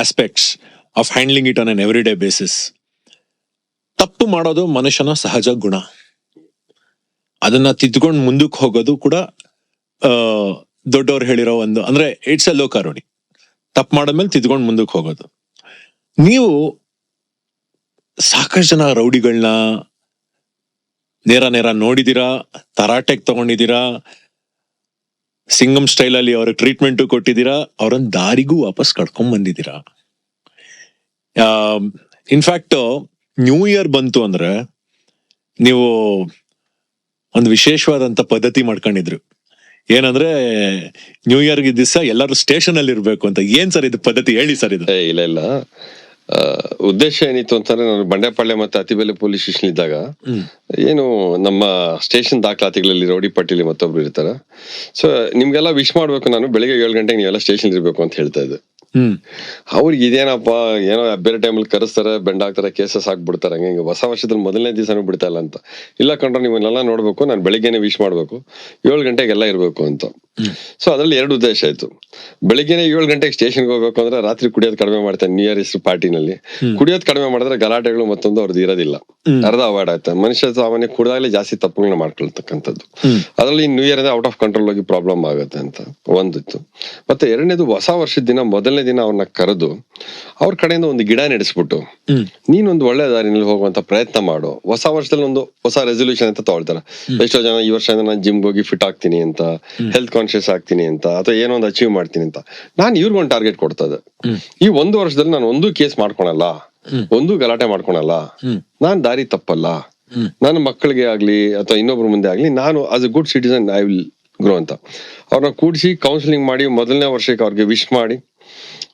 aspects of handling it on an everyday basis. ತಪ್ಪು ಮಾಡೋದು ಮನುಷ್ಯನ ಸಹಜ ಗುಣ. ಅದನ್ನ ತಿದ್ದುಕೊಂಡು ಮುಂದಕ್ಕೆ ಹೋಗೋದು ಕೂಡ ದೊಡ್ಡವ್ರು ಹೇಳಿರೋ ಒಂದು, ಅಂದ್ರೆ ಇಟ್ಸ್ ಎ ಲೋಕ ರೂಢಿ. ತಪ್ಪು ಮಾಡದ್ಮೇಲೆ ತಿದ್ದುಕೊಂಡು ಮುಂದಕ್ಕೆ ಹೋಗೋದು. ನೀವು ಸಾಕಷ್ಟು ಜನ ರೌಡಿಗಳನ್ನ ನೇರ ನೋಡಿದೀರಾ, ತರಾಟೆಗೆ ತಗೊಂಡಿದ್ದೀರಾ, ಸಿಂಗಮ್ ಸ್ಟೈಲ್ ಅಲ್ಲಿ ಅವ್ರ ಟ್ರೀಟ್ಮೆಂಟ್ ಕೊಟ್ಟಿದ್ದೀರಾ, ಅವ್ರನ್ನ ದಾರಿಗೂ ವಾಪಸ್ ಕರ್ಕೊಂಡ್ ಬಂದಿದ್ದೀರಾ. ಇನ್ಫ್ಯಾಕ್ಟ್ ನ್ಯೂ ಇಯರ್ ಬಂತು ಅಂದ್ರೆ ನೀವು ಒಂದು ವಿಶೇಷವಾದಂತ ಪದ್ಧತಿ ಮಾಡ್ಕೊಂಡಿದ್ರು. ಏನಂದ್ರೆ ನ್ಯೂ ಇಯರ್ ದಿವಸ ಎಲ್ಲರೂ ಸ್ಟೇಷನ್ ಅಲ್ಲಿ ಇರ್ಬೇಕು ಅಂತ. ಏನ್ ಸರ್ ಇದು ಪದ್ಧತಿ, ಹೇಳಿ ಸರ್ ಇದು. ಇಲ್ಲ, ಉದ್ದೇಶ ಏನಿತ್ತು ಅಂತಂದ್ರೆ, ನಾನು ಬಂಡೆಪಾಳ್ಯ ಮತ್ತೆ ಅತಿಬೆಲೆ ಪೊಲೀಸ್ ಸ್ಟೇಷನ್ ಇದ್ದಾಗ ಏನು ನಮ್ಮ ಸ್ಟೇಷನ್ ದಾಖಲಾತಿಗಳಲ್ಲಿ ರೌಡಿ ಪಟ್ಟಿಲಿ ಮತ್ತೊಬ್ರು ಇರ್ತಾರೆ. ಸೊ ನಿಮ್ಗೆಲ್ಲ ವಿಶ್ ಮಾಡ್ಬೇಕು, ನಾನು ಬೆಳಿಗ್ಗೆ 7 ಗಂಟೆಗೆ ನೀವೆಲ್ಲ ಸ್ಟೇಷನ್ ಇರ್ಬೇಕು ಅಂತ ಹೇಳ್ತಾ ಇದ್ದೆ. ಅವ್ರಿಗೆ ಇದೇನಪ್ಪ ಏನೋ ಬೇರೆ ಟೈಮಲ್ಲಿ ಕರೆಸ್ತಾರೆ, ಬೆಂಡ್ ಹಾಕ್ತಾರೆ, ಕೇಸಸ್ ಹಾಕ್ಬಿಡ್ತಾರೆ. ಹಂಗೆ ಹೊಸ ವರ್ಷದಲ್ಲಿ ಮೊದಲನೇ ದಿವಸನೂ ಬಿಡ್ತಾ ಇಲ್ಲ ಅಂತ. ಇಲ್ಲ ಕಂಡ್ರೆ ನೀವನ್ನೆಲ್ಲ ನೋಡ್ಬೇಕು, ನಾನು ಬೆಳಿಗ್ಗೆನೆ ವಿಶ್ ಮಾಡ್ಬೇಕು, 7 ಗಂಟೆಗೆಲ್ಲ ಇರ್ಬೇಕು ಅಂತ. ಸೊ ಅದ್ರಲ್ಲಿ 2 ಉದ್ದೇಶ ಆಯ್ತು. ಬೆಳಿಗ್ಗೆನೆ 7 ಗಂಟೆಗೆ ಸ್ಟೇಷನ್ಗೆ ಹೋಗ್ಬೇಕು ಅಂದ್ರೆ ರಾತ್ರಿ ಕುಡಿಯೋದು ಕಡಿಮೆ ಮಾಡ್ತಾರೆ. ನ್ಯೂ ಇಯರ್ ಇಸ್ಟ್ ಪಾರ್ಟಿನಲ್ಲಿ ಕುಡಿಯೋದು ಕಡಿಮೆ ಮಾಡಿದ್ರೆ ಗಲಾಟೆಗಳು ಮತ್ತೊಂದು ಅವ್ರದ್ದು ಇರೋದಿಲ್ಲ, ಅರ್ಧ ಅವಾಯ್ಡ್ ಆಯ್ತು. ಮನುಷ್ಯ ಸಾಮಾನ್ಯ ಕುಡಿದಾಗಲೇ ಜಾಸ್ತಿ ತಪ್ಪುಗಳನ್ನ ಮಾಡ್ಕೊಳ್ತಕ್ಕಂಥದ್ದು. ಅದ್ರಲ್ಲಿ new year out of control ಹೋಗಿ ಪ್ರಾಬ್ಲಮ್ ಆಗುತ್ತೆ ಅಂತ ಒಂದಿತ್ತು. ಮತ್ತೆ ಎರಡನೇದು, ಹೊಸ ವರ್ಷದ ದಿನ ಮೊದಲನೇ ದಿನ ಅವ್ರನ್ನ ಕರೆದು ಅವ್ರ ಕಡೆಯಿಂದ ಒಂದು ಗಿಡ ನಡೆಸ್ಬಿಟ್ಟು ನೀನೊಂದು ಒಳ್ಳೆ ದಾರಿನಲ್ಲಿ ಹೋಗುವಂತ ಪ್ರಯತ್ನ ಮಾಡು. ಹೊಸ ವರ್ಷದಲ್ಲಿ ಒಂದು ಹೊಸ ರೆಸೊಲ್ಯೂಷನ್ ಅಂತ ತಗೊಳ್ತಾರೆ. ಎಷ್ಟೋ ಜನ ಈ ವರ್ಷದಿಂದ ನಾನು ಜಿಮ್ಗೆ ಹೋಗಿ ಫಿಟ್ ಆಗ್ತೀನಿ ಅಂತ, ಹೆಲ್ತ್ ಕಾನ್ಶಿಯಸ್ ಆಗ್ತೀನಿ ಅಂತ, ಅಥವಾ ಏನೋ ಒಂದು ಅಚೀವ್ ಮಾಡ್ತೀನಿ ಅಂತ. ನಾನು ಇವ್ರಿಗೊಂದು ಟಾರ್ಗೆಟ್ ಕೊಡ್ತಾ ಇದ್ದೆ. ಈ 1 ವರ್ಷದಲ್ಲಿ ನಾನು ಒಂದು ಕೇಸ್ ಮಾಡ್ಕೊಳಲ್ಲ, ಒಂದು ಗಲಾಟೆ ಮಾಡ್ಕೊಳಲ್ಲ, ನಾನ್ ದಾರಿ ತಪ್ಪಲ್ಲ, ನನ್ನ ಮಕ್ಕಳಿಗೆ ಆಗ್ಲಿ ಅಥವಾ ಇನ್ನೊಬ್ರ ಮುಂದೆ ಆಗ್ಲಿ ನಾನು as A good citizen I will grow ಅಂತ. ಅವ್ರನ್ನ ಕೂಡಿಸಿ ಕೌನ್ಸಿಲಿಂಗ್ ಮಾಡಿ ಮೊದಲನೇ ವರ್ಷಕ್ಕೆ ಅವ್ರಿಗೆ ವಿಶ್ ಮಾಡಿ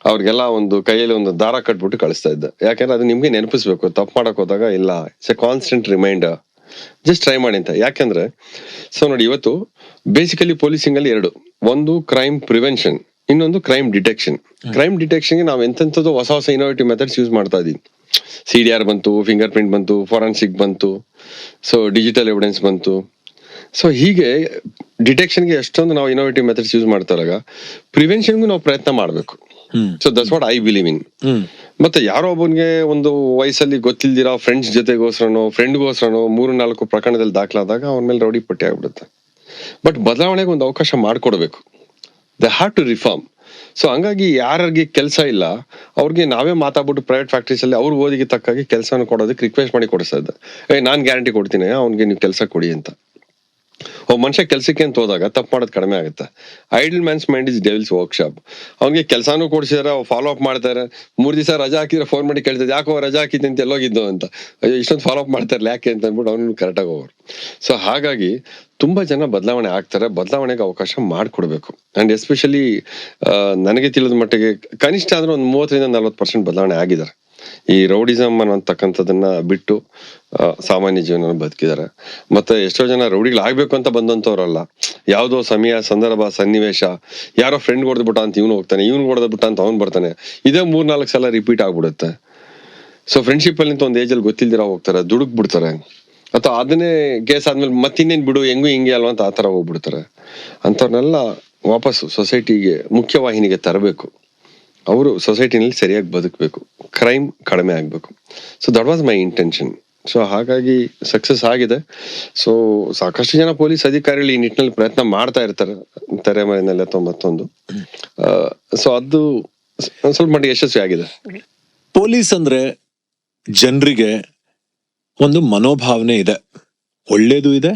ಅವ್ರಿಗೆಲ್ಲ ಒಂದು ಕೈಯಲ್ಲಿ ಒಂದು ದಾರ ಕಟ್ಬಿಟ್ಟು ಕಳಿಸ್ತಾ ಇದ್ದೆ. ಯಾಕಂದ್ರೆ ಅದು ನಿಮ್ಗೆ ನೆನಪಿಸ್ಬೇಕು, ತಪ್ಪು ಮಾಡಕ್ ಹೋದಾಗ ಇಲ್ಲ, it's a constant reminder, just try ಮಾಡಿ ಅಂತ. ಯಾಕಂದ್ರೆ ಸೊ ನೋಡಿ, ಇವತ್ತು ಬೇಸಿಕಲಿ ಪೊಲೀಸಿಂಗ್ ಅಲ್ಲಿ 2, ಒಂದು ಕ್ರೈಮ್ ಪ್ರಿವೆನ್ಷನ್, ಇನ್ನೊಂದು ಕ್ರೈಮ್ ಡಿಟೆಕ್ಷನ್. ಕ್ರೈಮ್ ಡಿಟೆಕ್ಷನ್ಗೆ ನಾವು ಎಂತೆಂಥದ್ದು ಹೊಸ ಹೊಸ ಇನೋವೇಟಿವ್ ಮೆಥಡ್ಸ್ ಯೂಸ್ ಮಾಡ್ತಾ ಇದೀವಿ. CDR ಬಂತು, ಫಿಂಗರ್ ಪ್ರಿಂಟ್ ಬಂತು, ಫಾರೆನ್ಸಿಕ್ ಬಂತು, ಸೊ ಡಿಜಿಟಲ್ ಎವಿಡೆನ್ಸ್ ಬಂತು. ಸೊ ಹೀಗೆ ಡಿಟೆಕ್ಷನ್ಗೆ ಎಷ್ಟೊಂದು ನಾವು ಇನೋವೇಟಿವ್ ಮೆಥಡ್ಸ್ ಯೂಸ್ ಮಾಡ್ತಾರಾಗ ಪ್ರಿವೆನ್ಷನ್ಗೂ ನಾವು ಪ್ರಯತ್ನ ಮಾಡ್ಬೇಕು. So that's what I believe in. ಮತ್ತೆ ಯಾರೋ ಒಬ್ಬನಿಗೆ ಒಂದು ವಯಸ್ಸಲ್ಲಿ ಗೊತ್ತಿಲ್ದಿರೋ ಫ್ರೆಂಡ್ಸ್ ಫ್ರೆಂಡ್ಗೋಸ್ಕರನೋ 3-4 ಪ್ರಕರಣದಲ್ಲಿ ದಾಖಲಾದಾಗ ಅವನ ಮೇಲೆ ರೌಡಿ ಪಟ್ಟಿ ಆಗ್ಬಿಡುತ್ತೆ. ಬಟ್ ಬದಲಾವಣೆಗೆ ಒಂದು ಅವಕಾಶ ಮಾಡ್ಕೊಡ್ಬೇಕು. They have to reform. So ಹಂಗಾಗಿ ಯಾರಿಗೆ ಕೆಲಸ ಇಲ್ಲ ಅವ್ರಿಗೆ ನಾವೇ ಮಾತಾಡ್ಬಿಟ್ಟು ಪ್ರೈವೇಟ್ ಫ್ಯಾಕ್ಟ್ರೀಸ್ ಅಲ್ಲಿ ಅವ್ರ ಓದಿಗೆ ತಕ್ಕಾಗಿ ಕೆಲಸನ ಕೊಡೋದಕ್ಕೆ ರಿಕ್ವೆಸ್ಟ್ ಮಾಡಿ ಕೊಡಿಸ್ತಾ ಇದ್ದೆ. ನಾನ್ ಗ್ಯಾರಂಟಿ ಕೊಡ್ತೀನಿ, ಅವ್ನಿಗೆ ನೀವು ಕೆಲಸ ಕೊಡಿ ಅಂತ. ಒಬ್ಬ ಮನುಷ್ಯ ಕೆಲ್ಸಕ್ಕೆ ಅಂತ ಹೋದಾಗ ತಪ್ಪು ಮಾಡೋದು ಕಡಿಮೆ ಆಗುತ್ತೆ. Idle man's mind is devil's workshop. ಅವ್ನಿಗೆ ಕೆಲಸನೂ ಕೊಡ್ಸಿದಾರೆ, ಫಾಲೋ ಅಪ್ ಮಾಡ್ತಾರೆ. 3 ದಿವಸ ರಜಾ ಹಾಕಿದ್ರೆ ಫೋನ್ ಮಾಡಿ ಕೇಳ್ತಾರೆ, ಯಾಕೋ ರಜಾ ಹಾಕಿದ್ದೆ ಅಂತ ಎಲ್ಲೋಗಿದ್ದು ಅಂತ. ಅಯ್ಯೋ ಇಷ್ಟೊಂದು ಫಾಲೋ ಅಪ್ ಮಾಡ್ತಾರೆ ಯಾಕೆ ಅಂತ ಅಂದ್ಬಿಟ್ಟು ಅವ್ನು ಕರೆಕ್ಟಾಗಿ ಹೋಗೋರು. ಸೊ ಹಾಗಾಗಿ ತುಂಬಾ ಜನ ಬದಲಾವಣೆ ಆಗ್ತಾರೆ, ಬದಲಾವಣೆಗೆ ಅವಕಾಶ ಮಾಡ್ಕೊಡ್ಬೇಕು. ಅಂಡ್ ಎಸ್ಪೆಷಲಿ ನನಗೆ ತಿಳಿದ ಮಟ್ಟಿಗೆ ಕನಿಷ್ಠ ಅಂದ್ರೆ ಒಂದು 30-40% ಬದಲಾವಣೆ ಆಗಿದ್ದಾರೆ. ಈ ರೌಡಿಸಮ್ ಅನ್ನತಕ್ಕಂಥದನ್ನ ಬಿಟ್ಟು ಸಾಮಾನ್ಯ ಜೀವನ ಬದುಕಿದ್ದಾರೆ. ಮತ್ತೆ ಎಷ್ಟೋ ಜನ ರೌಡಿಗಳು ಆಗ್ಬೇಕು ಅಂತ ಬಂದಂತವ್ರಲ್ಲ, ಯಾವ್ದೋ ಸಮಯ, ಸಂದರ್ಭ, ಸನ್ನಿವೇಶ, ಯಾರೋ ಫ್ರೆಂಡ್ ಹೊಡೆದ್ಬಿಟ್ಟ ಅಂತ ಇವನು ಹೋಗ್ತಾನೆ, ಇವನು ಹೊಡೆದ್ಬಿಟ್ಟ ಅಂತ ಅವ್ನು ಬರ್ತಾನೆ, ಇದೇ 3-4 ಸಲ ರಿಪೀಟ್ ಆಗ್ಬಿಡುತ್ತೆ. ಸೊ ಫ್ರೆಂಡ್ಶಿಪ್ ಅಲ್ಲಿ ಒಂದು ಏಜ್ ಅಲ್ಲಿ ಗೊತ್ತಿಲ್ದಿರ ಹೋಗ್ತಾರೆ, ದುಡುಕ್ ಬಿಡ್ತಾರೆ, ಅಥವಾ ಅದನ್ನೇ ಕೇಸ್ ಆದ್ಮೇಲೆ ಮತ್ತಿನ್ನೇನ್ ಬಿಡು ಹೆಂಗೂ ಹಿಂಗೆ ಅಲ್ವಾ ಅಂತ ಆತರ ಹೋಗ್ಬಿಡ್ತಾರೆ. ಅಂತವ್ರನ್ನೆಲ್ಲ ವಾಪಸ್ ಸೊಸೈಟಿಗೆ ಮುಖ್ಯವಾಹಿನಿಗೆ ತರಬೇಕು. ಅವರು ಸೊಸೈಟಿನಲ್ಲಿ ಸರಿಯಾಗಿ ಬದುಕಬೇಕು, ಕ್ರೈಮ್ ಕಡಿಮೆ ಆಗ್ಬೇಕು. So that was my intention. So ಹಾಗಾಗಿ ಸಕ್ಸಸ್ ಆಗಿದೆ. ಸೊ ಸಾಕಷ್ಟು ಜನ ಪೊಲೀಸ್ ಅಧಿಕಾರಿಗಳು ಈ ನಿಟ್ಟಿನಲ್ಲಿ ಪ್ರಯತ್ನ ಮಾಡ್ತಾ ಇರ್ತಾರೆ, ತೆರೆಮರೆಯಲ್ಲಿ ಅಥವಾ ಮತ್ತೊಂದು. ಸೊ ಅದು ಸ್ವಲ್ಪ ಮಟ್ಟಿಗೆ ಯಶಸ್ವಿ ಆಗಿದೆ. ಪೊಲೀಸ್ ಅಂದ್ರೆ ಜನರಿಗೆ ಒಂದು ಮನೋಭಾವನೆ ಇದೆ, ಒಳ್ಳೇದು ಇದೆ,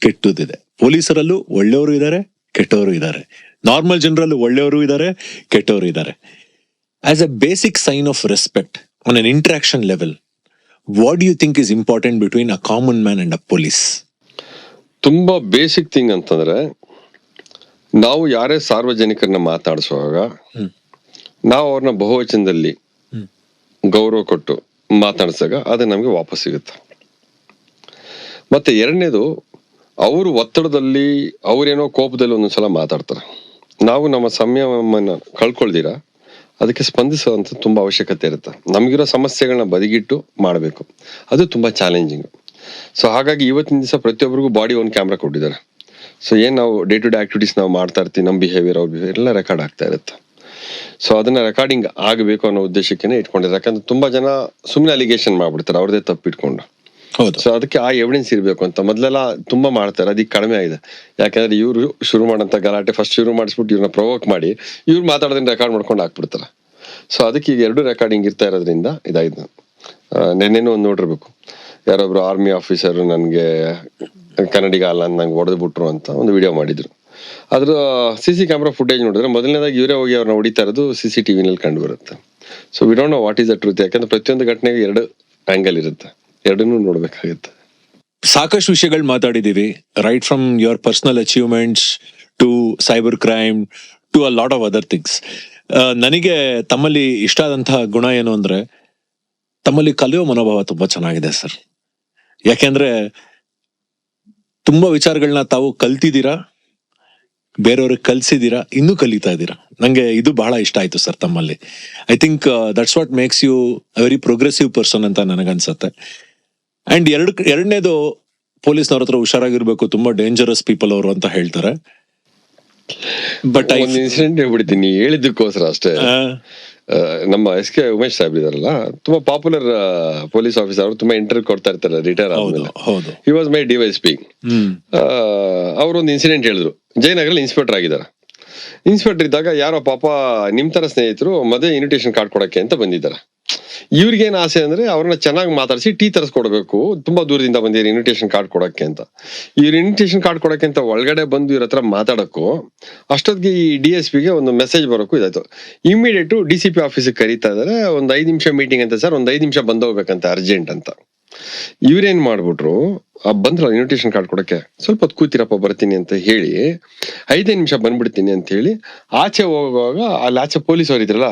ಕೆಟ್ಟದಿದೆ. ಪೊಲೀಸರಲ್ಲೂ ಒಳ್ಳೆಯವರು ಇದ್ದಾರೆ, ಕೆಟ್ಟವರು ಇದ್ದಾರೆ. ನಾರ್ಮಲ್ ಜನರಲ್ಲೂ ಒಳ್ಳೆಯವರು ಇದ್ದಾರೆ, ಕೆಟ್ಟವರು ಇದ್ದಾರೆ. As a basic sign of respect on an interaction level, what do you think is important between a common man and a police? ತುಂಬಾ ಬೇಸಿಕ್ ಥಿಂಗ್ ಅಂತಂದ್ರೆ, ನಾವು ಯಾರೇ ಸಾರ್ವಜನಿಕರನ್ನ ಮಾತಾಡಿಸುವಾಗ ನಾವು ಅವ್ರನ್ನ ಬಹುವಚನದಲ್ಲಿ ಗೌರವ ಕೊಟ್ಟು ಮಾತಾಡ್ಸಾಗ ಅದು ನಮ್ಗೆ ವಾಪಸ್ ಸಿಗುತ್ತೆ. ಮತ್ತೆ ಎರಡನೇದು, ಅವರು ಒತ್ತಡದಲ್ಲಿ ಅವರೇನೋ ಕೋಪದಲ್ಲಿ ಒಂದೊಂದ್ಸಲ ಮಾತಾಡ್ತಾರೆ. ನಾವು ನಮ್ಮ ಸಂಯಮನ ಕಳ್ಕೊಳ್ದಿರ ಅದಕ್ಕೆ ಸ್ಪಂದಿಸುವಂತ ತುಂಬಾ ಅವಶ್ಯಕತೆ ಇರುತ್ತೆ. ನಮಗಿರೋ ಸಮಸ್ಯೆಗಳನ್ನ ಬದಿಗಿಟ್ಟು ಮಾಡಬೇಕು, ಅದು ತುಂಬಾ ಚಾಲೆಂಜಿಂಗ್. ಸೊ ಹಾಗಾಗಿ ಇವತ್ತಿನ ದಿವಸ ಪ್ರತಿಯೊಬ್ಬರಿಗೂ ಬಾಡಿ ಒಂದು ಕ್ಯಾಮ್ರಾ ಕೊಟ್ಟಿದ್ದಾರೆ. ಸೊ ಏನ್ ನಾವು ಡೇ ಟು ಡೇ ಆಕ್ಟಿವಿಟೀಸ್ ನಾವು ಮಾಡ್ತಾ ಇರ್ತೀವಿ, ನಮ್ಮ ಬಿಹೇವಿಯರ್, ಅವ್ರ ಬಿಹೇವಿಯರ್ ಎಲ್ಲ ರೆಕಾರ್ಡ್ ಆಗ್ತಾ ಇರುತ್ತೆ. ಸೊ ಅದನ್ನ ರೆಕಾರ್ಡಿಂಗ್ ಆಗಬೇಕು ಅನ್ನೋ ಉದ್ದೇಶಕ್ಕೆ ಇಟ್ಕೊಂಡಿದ್ದಾರೆ. ಯಾಕಂದ್ರೆ ತುಂಬಾ ಜನ ಸುಮ್ಮನೆ ಅಲಿಗೇಷನ್ ಮಾಡ್ಬಿಡ್ತಾರೆ ಅವ್ರದೇ ತಪ್ಪಿಟ್ಕೊಂಡು. ಸೊ ಅದಕ್ಕೆ ಆ ಎವಿಡೆನ್ಸ್ ಇರ್ಬೇಕು ಅಂತ ಮೊದಲೆಲ್ಲ ತುಂಬಾ ಮಾಡ್ತಾರೆ, ಅದಕ್ಕೆ ಕಡಿಮೆ ಆಗಿದೆ. ಯಾಕಂದ್ರೆ ಇವ್ರು ಶುರು ಮಾಡಂತ ಗಲಾಟೆ ಫಸ್ಟ್ ಶುರು ಮಾಡಿಸ್ಬಿಟ್ಟು ಇವ್ರನ್ನ ಪ್ರೊವೋಕ್ ಮಾಡಿ ಇವ್ರು ಮಾತಾಡೋದನ್ನ ರೆಕಾರ್ಡ್ ಮಾಡ್ಕೊಂಡು ಹಾಕ್ಬಿಡ್ತಾರೆ. ಸೊ ಅದಕ್ಕೆ ಈಗ 2 ರೆಕಾರ್ಡಿಂಗ್ ಇರ್ತಾ ಇರೋದ್ರಿಂದ ಇದಾಯ್ತು. ನೆನ್ನೆನೂ ಒಂದು ನೋಡಿರ್ಬೇಕು, ಯಾರೊಬ್ರು ಆರ್ಮಿ ಆಫೀಸರ್ ನನ್ಗೆ ಕನ್ನಡಿಗ ಅಲ್ಲ ನಂಗೆ ಹೊಡೆದು ಬಿಟ್ರು ಅಂತ ಒಂದು ವಿಡಿಯೋ ಮಾಡಿದ್ರು. ಅದ್ರ CC ಕ್ಯಾಮ್ರಾ ಫುಟೇಜ್ ನೋಡಿದ್ರೆ ಮೊದಲನೇದಾಗಿ ಇವರೇ ಹೋಗಿ ಅವ್ರನ್ನ ಹೊಡಿತಾ ಇರೋದು CCTV ನಲ್ಲಿ ಕಂಡು ಬರುತ್ತೆ. So we don't know what is the truth. ಯಾಕಂದ್ರೆ ಪ್ರತಿಯೊಂದು ಘಟನೆಗೆ 2 ಆಂಗಲ್ ಇರುತ್ತೆ, 2 ನೋಡ್ಬೇಕಾಗುತ್ತೆ. ಸಾಕಷ್ಟು ವಿಷಯಗಳು ಮಾತಾಡಿದೀವಿ, right from your personal achievements to cyber crime to a lot of other things. ನನಗೆ ತಮ್ಮಲ್ಲಿ ಇಷ್ಟ ಆದಂತಹ ಗುಣ ಏನು ಅಂದ್ರೆ, ತಮ್ಮಲ್ಲಿ ಕಲಿಯೋ ಮನೋಭಾವ ತುಂಬಾ ಚೆನ್ನಾಗಿದೆ ಸರ್. ಯಾಕೆಂದ್ರೆ ತುಂಬಾ ವಿಚಾರಗಳನ್ನ ತಾವು ಕಲ್ತಿದ್ದೀರಾ, ಬೇರೆಯವ್ರಿಗೆ ಕಲ್ಸಿದೀರಾ, ಇನ್ನೂ ಕಲಿತಾ ಇದ್ದೀರಾ. ನಂಗೆ ಇದು ಬಹಳ ಇಷ್ಟ ಆಯ್ತು ಸರ್ ತಮ್ಮಲ್ಲಿ. I think that's what makes you very progressive person ಅಂತ ನನಗನ್ಸತ್ತೆ. ಅಂಡ್ ಎರಡನೇದು, ಪೊಲೀಸ್ನವ್ರ ಹತ್ರ ಹುಷಾರಾಗಿರ್ಬೇಕು, ತುಂಬಾ ಡೇಂಜರಸ್ ಪೀಪಲ್ ಅವರು ಅಂತ ಹೇಳ್ತಾರೆ. ಬಟ್ ಒಂದು ಇನ್ಸಿಡೆಂಟ್ ಹೇಳ್ಬಿಡ್ತೀನಿ ಹೇಳಿದ್ದಕ್ಕೋಸ್ಕರ ಅಷ್ಟೇ. ನಮ್ಮ SK ಉಮೇಶ್ ಸಾಹೇಬ್ ಇದಾರಲ್ಲ, ತುಂಬಾ ಪಾಪ್ಯುಲರ್ ಪೊಲೀಸ್ ಆಫೀಸರ್, ಅವರು ತುಂಬಾ ಇಂಟರ್ವ್ಯೂ ಕೊಡ್ತಾ ಇರ್ತಾರೆ ರಿಟೈರ್ ಆದ್ಮೇಲೆ. ಹೌದು. He was my DYSP. ಅವರೊಂದು ಇನ್ಸಿಡೆಂಟ್ ಹೇಳಿದ್ರು. ಜಯನಗರಲ್ಲಿ ಇನ್ಸ್ಪೆಕ್ಟರ್ ಆಗಿದ್ದಾರೆ. ಇನ್ಸ್ಪೆಕ್ಟರ್ ಇದ್ದಾಗ ಯಾರೋ ಪಾಪ ನಿಮ್ ತರ ಸ್ನೇಹಿತರು ಮದುವೆ ಇನ್ವಿಟೇಷನ್ ಕಾರ್ಡ್ ಕೊಡಕ್ಕೆ ಅಂತ ಬಂದಿದ್ದಾರೆ. ಇವ್ರಿಗೇನ್ ಆಸೆ ಅಂದ್ರೆ ಅವ್ರನ್ನ ಚೆನ್ನಾಗಿ ಮಾತಾಡಿಸಿ ಟೀ ತರಿಸ್ಕೊಡ್ಬೇಕು, ತುಂಬಾ ದೂರದಿಂದ ಬಂದಿರಿ ಇನ್ವಿಟೇಷನ್ ಕಾರ್ಡ್ ಕೊಡಕ್ಕೆ ಅಂತ. ಇವ್ರ ಇನ್ವಿಟೇಷನ್ ಕಾರ್ಡ್ ಕೊಡಕ್ಕೆ ಅಂತ ಒಳಗಡೆ ಬಂದು ಇವ್ರ ಹತ್ರ ಮಾತಾಡಕ್ಕೂ ಅಷ್ಟೊತ್ತಿಗೆ ಈ DSPಗೆ ಒಂದು ಮೆಸೇಜ್ ಬರೋಕು ಇದಾಯ್ತು. ಇಮಿಡಿಯೇಟ್ DCP ಆಫೀಸಿಗೆ ಕರೀತಾ ಇದಾರೆ, ಒಂದ್ 5 ನಿಮಿಷ ಮೀಟಿಂಗ್ ಅಂತ ಸರ್, ಒಂದ್ 5 ನಿಮಿಷ ಬಂದೋಗ್ಬೇಕಂತ ಅರ್ಜೆಂಟ್ ಅಂತ. ಇವ್ರೇನ್ ಮಾಡ್ಬಿಟ್ರು, ಬಂದ್ರಲ್ಲ ಇನ್ವಿಟೇಷನ್ ಕಾರ್ಡ್ ಕೊಡಕ್ಕೆ, ಸ್ವಲ್ಪ ಹೊತ್ತು ಕೂತಿರಪ್ಪ ಬರ್ತೀನಿ ಅಂತ ಹೇಳಿ 5 ನಿಮಿಷ ಬಂದ್ಬಿಡ್ತೀನಿ ಅಂತ ಹೇಳಿ ಆಚೆ ಹೋಗುವಾಗ ಅಲ್ಲಿ ಆಚೆ ಪೊಲೀಸ್ ಅವ್ರು ಇದ್ರಲ್ಲ,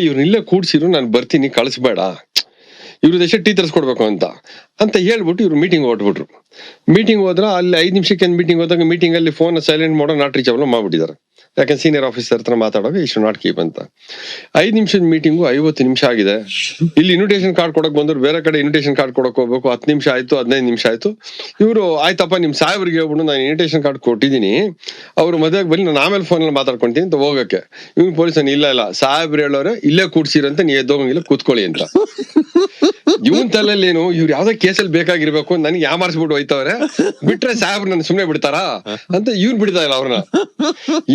ಇವ್ರನ್ನ ಇಲ್ಲೇ ಕೂಡ್ಸಿರು, ನಾನು ಬರ್ತೀನಿ ಕಳಿಸ್ಬೇಡ, ಇವ್ರ ದೇಶ ಟೀ ತರಿಸ್ಕೊಡ್ಬೇಕು ಅಂತ ಹೇಳ್ಬಿಟ್ಟು ಇವ್ರು ಮೀಟಿಂಗ್ ಹೊಟ್ಬಿಟ್ರು. ಮೀಟಿಂಗ್ ಹೋದ್ರ ಅಲ್ಲಿ 5 ನಿಮಿಷಕ್ಕೆ ಮೀಟಿಂಗ್ ಹೋದಾಗ ಮೀಟಿಂಗ್ ಅಲ್ಲಿ ಫೋನ್ ಸೈಲೆಂಟ್ ಮಾಡೋ ನಾಟ್ ರೀಚಬಲ್ ಮಾಡ್ಬಿಟ್ಟಿದ್ದಾರೆ. ಯಾಕಂದ್ರೆ ಸೀನಿಯರ್ ಆಫೀಸರ್ ಹತ್ರ ಮಾತಾಡುವಾಗ ಇಷ್ಟು ನಾಟ್ ಕೀಪ್ ಅಂತ. 5 ನಿಮಿಷದ ಮೀಟಿಂಗು 50 ನಿಮಿಷ ಆಗಿದೆ. ಇಲ್ಲಿ ಇನ್ವಿಟೇಷನ್ ಕಾರ್ಡ್ ಕೊಡಕ್ ಬಂದ್ರು, ಬೇರೆ ಕಡೆ ಇನ್ವಿಟೇಷನ್ ಕಾರ್ಡ್ ಕೊಡಕ್ ಹೋಗ್ಬೇಕು. 10 ನಿಮಿಷ ಆಯ್ತು, 15 ನಿಮಿಷ ಆಯ್ತು. ಇವರು ಆಯ್ತಪ್ಪ ನಿಮ್ ಸಾಹೇಬ್ರಿಗೆ ಹೇಳ್ಬಿಟ್ಟು ನಾನು ಇನ್ವಿಟೇಷನ್ ಕಾರ್ಡ್ ಕೊಟ್ಟಿದ್ದೀನಿ, ಅವ್ರು ಮದುವೆಗೆ ಬನ್ನಿ, ನಾನು ಆಮೇಲೆ ಫೋನಲ್ಲಿ ಮಾತಾಡ್ಕೊಂತೀನಿ ಅಂತ ಹೋಗಕ್ಕೆ. ಇವ್ನು ಪೊಲೀಸನ್ ಇಲ್ಲ ಸಾಹೇಬ್ರು ಹೇಳೋರೆ ಇಲ್ಲೇ ಕೂಡ್ಸಿರಂತ, ನೀ ಎದ್ದೋಗಂಗಿಲ್ಲ ಕೂತ್ಕೊಳ್ಳಿ ಅಂತ. ಇವನ್ ತಲೆಯಲ್ಲಿ ಏನು, ಇವ್ರು ಯಾವ್ದೋ ಕೇಸಲ್ಲಿ ಬೇಕಾಗಿರ್ಬೇಕು, ನನಗೆ ಯಾಮಾರಿಸ್ಬಿಟ್ಟು ಹೋಯ್ತವ್ರೆ, ಬಿಟ್ರೆ ಸಾಹೇಬ್ರು ನನ್ನ ಸುಮ್ನೆ ಬಿಡ್ತಾರಾ ಅಂತ ಇವ್ರು ಬಿಡ್ತಾ ಇಲ್ಲ ಅವ್ರನ್ನ.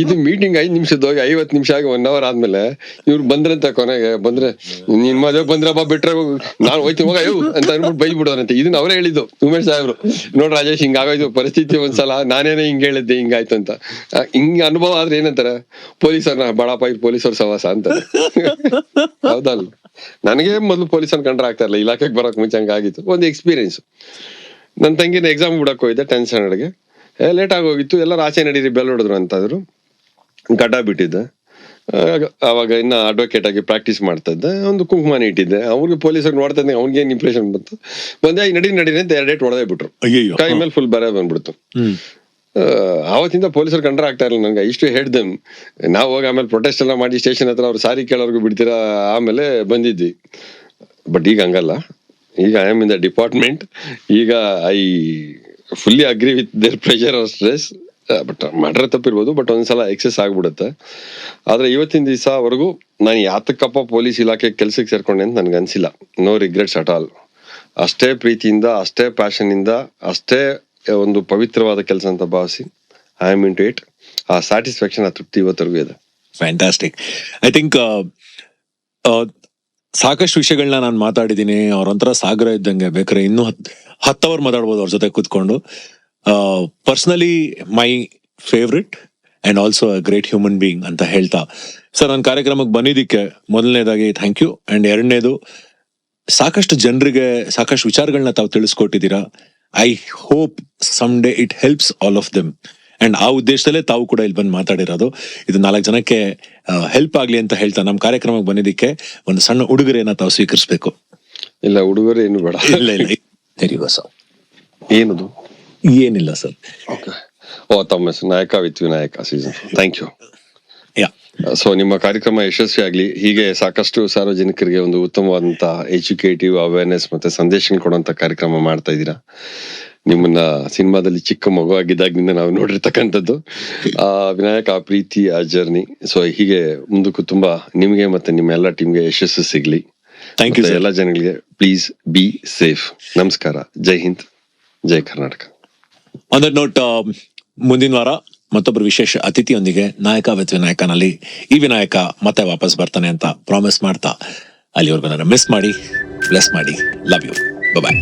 ಇದು ಮೀಟಿಂಗ್ 5 ನಿಮಿಷದ ಹೋಗಿ 50 ನಿಮಿಷ ಆಗಿ 1 ಅವರ್ ಆದ್ಮೇಲೆ ಇವ್ರು ಬಂದ್ರಂತ, ಕೊನೆಗೆ ಬಂದ್ರೆ ನಿನ್ ಮದುವೆ ಬಂದ್ರಪ್ಪ, ಬಿಟ್ರೆ ನಾನ್ ಹೋಯ್ತೀನಿ ಹೋಗ ಅಂತ ಅನ್ಬಿಟ್ಟು ಬೈ ಬಿಡೋರಂತೆ. ಇದನ್ನ ಅವರೇ ಹೇಳಿದ್ದು ಉಮೇಶ್ ಸಾಹೇಬ್ರು. ನೋಡ್ ರಾಜೇಶ್, ಹಿಂಗಾಗೋಯ್ತು ಪರಿಸ್ಥಿತಿ, ಒಂದ್ಸಲ ನಾನೇನೇ ಹಿಂಗ್ ಹೇಳಿದ್ದೆ, ಹಿಂಗಾಯ್ತು ಅಂತ. ಹಿಂಗ ಅನುಭವ ಆದ್ರೆ ಏನಂತಾರೆ ಪೊಲೀಸರ್ನ, ಬಾಳಪ್ಪ ಇದು ಪೊಲೀಸರು ಸವಾಸ ಅಂತಾರೆ. ಹೌದಲ್ಲ, ನನಗೆ ಮೊದಲು ಪೊಲೀಸನ್ ಕಂಡ್ರೆ ಆಗ್ತಾ ಇಲ್ಲ, ಇಲಾಖೆಗೆ ಬರೋಕ್ ಮುಂಚೆ ಹಂಗಾಗಿತ್ತು. ಒಂದು ಎಕ್ಸ್ಪೀರಿಯನ್ಸ್. ನನ್ನ ತಂಗಿನ ಎಕ್ಸಾಮ್ ಬಿಡಕ್ ಹೋಗಿದ್ದೆ 10th ಸ್ಟ್ಯಾಂಡರ್ಡ್ಗೆ. ಲೇಟ್ ಆಗಿ ಹೋಗಿತ್ತು, ಎಲ್ಲರೂ ಆಚೆ ನಡೀರಿ ಬೆಲ್ ಹೊಡೆದ್ರು ಅಂತಾದ್ರು. ಗಡ್ಡ ಬಿಟ್ಟಿದ್ದೆ. ಅವಾಗ ಇನ್ನ ಅಡ್ವೊಕೇಟ್ ಆಗಿ ಪ್ರಾಕ್ಟೀಸ್ ಮಾಡ್ತಾ ಇದ್ದೆ. ಒಂದು ಕುಂಕುಮನ ಇಟ್ಟಿದ್ದೆ. ಅವ್ರಿಗೆ ಪೊಲೀಸರು ನೋಡ್ತಾ ಇದ್ದೆ, ಅವ್ನಿಗೇನ್ ಇಂಪ್ರೆಷನ್ ಬಂತು, ಬಂದೆ ನಡಿ ಅಂತ 2 ಡೇಟ್ ಹೊಡೆದೇ ಬಿಟ್ರು. ಕೈ ಮೇಲೆ ಫುಲ್ ಬರೆ ಬಂದ್ಬಿಡ್ತು. ಆವತ್ತಿಂದ ಪೊಲೀಸರು ಕಂಡ್ರೆ ಆಗ್ತಾ ಇರಲಿಲ್ಲ ನನಗೆ. ಇಷ್ಟು ಹೇಳ್ದಮ್ ನಾವು ಹೋಗಿ ಆಮೇಲೆ ಪ್ರೊಟೆಸ್ಟ್ ಎಲ್ಲ ಮಾಡಿ ಸ್ಟೇಷನ್ ಹತ್ರ ಅವ್ರು ಸಾರಿ ಕೇಳೋರ್ಗು ಬಿಡ್ತೀರಾ ಆಮೇಲೆ ಬಂದಿದ್ವಿ. ಬಟ್ ಈಗ ಹಂಗಲ್ಲ, ಈಗ I am in the department. ಈಗ I fully agree with their pressure or stress. But ಮಾಡ್ರೆ ತಪ್ಪಿರ್ಬೋದು, ಬಟ್ ಒಂದ್ಸಲ ಎಕ್ಸೆಸ್ ಆಗ್ಬಿಡುತ್ತೆ. ಆದ್ರೆ ಇವತ್ತಿನ ದಿವಸವರೆಗೂ ನಾನು ಯಾತಕ್ಕಪ್ಪ ಪೊಲೀಸ್ ಇಲಾಖೆ ಕೆಲ್ಸಕ್ಕೆ ಸೇರ್ಕೊಂಡೆ ಅಂತ ನನ್ಗೆ ಅನ್ಸಿಲ್ಲ. No regrets at all. ಅಷ್ಟೇ ಪ್ರೀತಿಯಿಂದ, ಅಷ್ಟೇ ಪ್ಯಾಷನ್ ಇಂದ, ಅಷ್ಟೇ ಒಂದು ಪವಿತ್ರವಾದ ಕೆಲಸ ಅಂತ ಭಾವಿಸಿ I am into it. ಆ ಸ್ಯಾಟಿಸ್ಫ್ಯಾಕ್ಷನ್, ಆ ತೃಪ್ತಿ ಇವತ್ತರೆಗೂ ಇದೆ. ಫ್ಯಾಂಟಾಸ್ಟಿಕ್. ಐ ಥಿಂಕ್ ಸಾಕಷ್ಟು ವಿಷಯಗಳನ್ನ ನಾನು ಮಾತಾಡಿದ್ದೀನಿ. ಅವ್ರೊಂಥರ ಸಾಗರ ಇದ್ದಂಗೆ, ಬೇಕಾದ್ರೆ ಇನ್ನೂ 10 ಅವರ್ ಮಾತಾಡ್ಬೋದು ಅವ್ರ ಜೊತೆ ಕೂತ್ಕೊಂಡು. Personally my favourite and also a great human being ಅಂತ ಹೇಳ್ತಾ, ಸರ್ ನನ್ನ ಕಾರ್ಯಕ್ರಮಕ್ಕೆ ಬಂದಿದ್ದಕ್ಕೆ ಮೊದಲನೇದಾಗಿ ಥ್ಯಾಂಕ್ ಯು. ಅಂಡ್ ಎರಡನೇದು, ಸಾಕಷ್ಟು ಜನರಿಗೆ ಸಾಕಷ್ಟು ವಿಚಾರಗಳನ್ನ ತಾವು ತಿಳಿಸ್ಕೊಟ್ಟಿದ್ದೀರಾ. I hope some day it helps all of them. And ಆ ಉದ್ದೇಶದಲ್ಲೇ ತಾವು ಕೂಡ ಇಲ್ಲಿ ಬಂದು ಮಾತಾಡಿರೋದು. ಇದು 4 ಜನಕ್ಕೆ ಹೆಲ್ಪ್ ಆಗ್ಲಿ ಅಂತ ಹೇಳ್ತಾ ನಮ್ಮ ಕಾರ್ಯಕ್ರಮಕ್ಕೆ ಬಂದಿದ್ದಕ್ಕೆ ಒಂದು ಸಣ್ಣ ಉಡುಗೊರೆಯನ್ನ ತಾವು ಸ್ವೀಕರಿಸಬೇಕು. ಇಲ್ಲ, ಉಡುಗೊರೆ ಏನು ಬೇಡ. ಇಲ್ಲ ಸರ್. ಏನದು? ಏನಿಲ್ಲ ಸರ್. ತಮ್ಮ ಹೆಸರು ನಾಯಕ ವಿತ್ ವಿನಾಯಕ ಸೀಸನ್. Thank you. ಯಾ. ಸೊ ನಿಮ್ಮ ಕಾರ್ಯಕ್ರಮ ಯಶಸ್ವಿ ಆಗ್ಲಿ. ಹೀಗೆ ಸಾಕಷ್ಟು ಸಾರ್ವಜನಿಕರಿಗೆ ಒಂದು ಉತ್ತಮವಾದಂತ ಎಜುಕೇಟಿವ್ ಅವೇರ್ನೆಸ್ ಮತ್ತೆ ಸಂದೇಶ ಕೊಡುವಂತ ಕಾರ್ಯಕ್ರಮ ಮಾಡ್ತಾ ಇದ್ದೀರಾ. ನಿಮ್ಮನ್ನ ಸಿನಿಮಾದಲ್ಲಿ ಚಿಕ್ಕ ಮಗು ಆಗಿದ್ದಾಗಿನಿಂದ ನಾವು ನೋಡಿರ್ತಕ್ಕಂಥದ್ದು. ವಿನಾಯಕ, ಆ ಪ್ರೀತಿ, ಆ ಜರ್ನಿ. ಸೊ ಹೀಗೆ ಮುಂದಕ್ಕೂ ತುಂಬಾ ನಿಮ್ಗೆ ಮತ್ತೆ ನಿಮ್ಮ ಎಲ್ಲ ಟೀಮ್ಗೆ ಯಶಸ್ಸು ಸಿಗ್ಲಿ. Thank you. ಎಲ್ಲ ಜನಗಳಿಗೆ ಪ್ಲೀಸ್ ಬಿ ಸೇಫ್. ನಮಸ್ಕಾರ. ಜೈ ಹಿಂದ್, ಜೈ ಕರ್ನಾಟಕ. ಆನ್ ದಟ್ ನೋಟ್, ಮುಂದಿನ ವಾರ ಮತ್ತೊಬ್ಬರು ವಿಶೇಷ ಅತಿಥಿಯೊಂದಿಗೆ ನಾಯಕ ವಿತ್ ವಿನಾಯಕನಲ್ಲಿ ಈ ವಿನಾಯಕ ಮತ್ತೆ ವಾಪಸ್ ಬರ್ತಾನೆ ಅಂತ ಪ್ರಾಮಿಸ್ ಮಾಡ್ತಾ, ಅಲ್ಲಿವರೆಗೂ ನನ್ನ ಮಿಸ್ ಮಾಡಿ, ಬ್ಲೆಸ್ ಮಾಡಿ. Love you. ಬಾಯ್.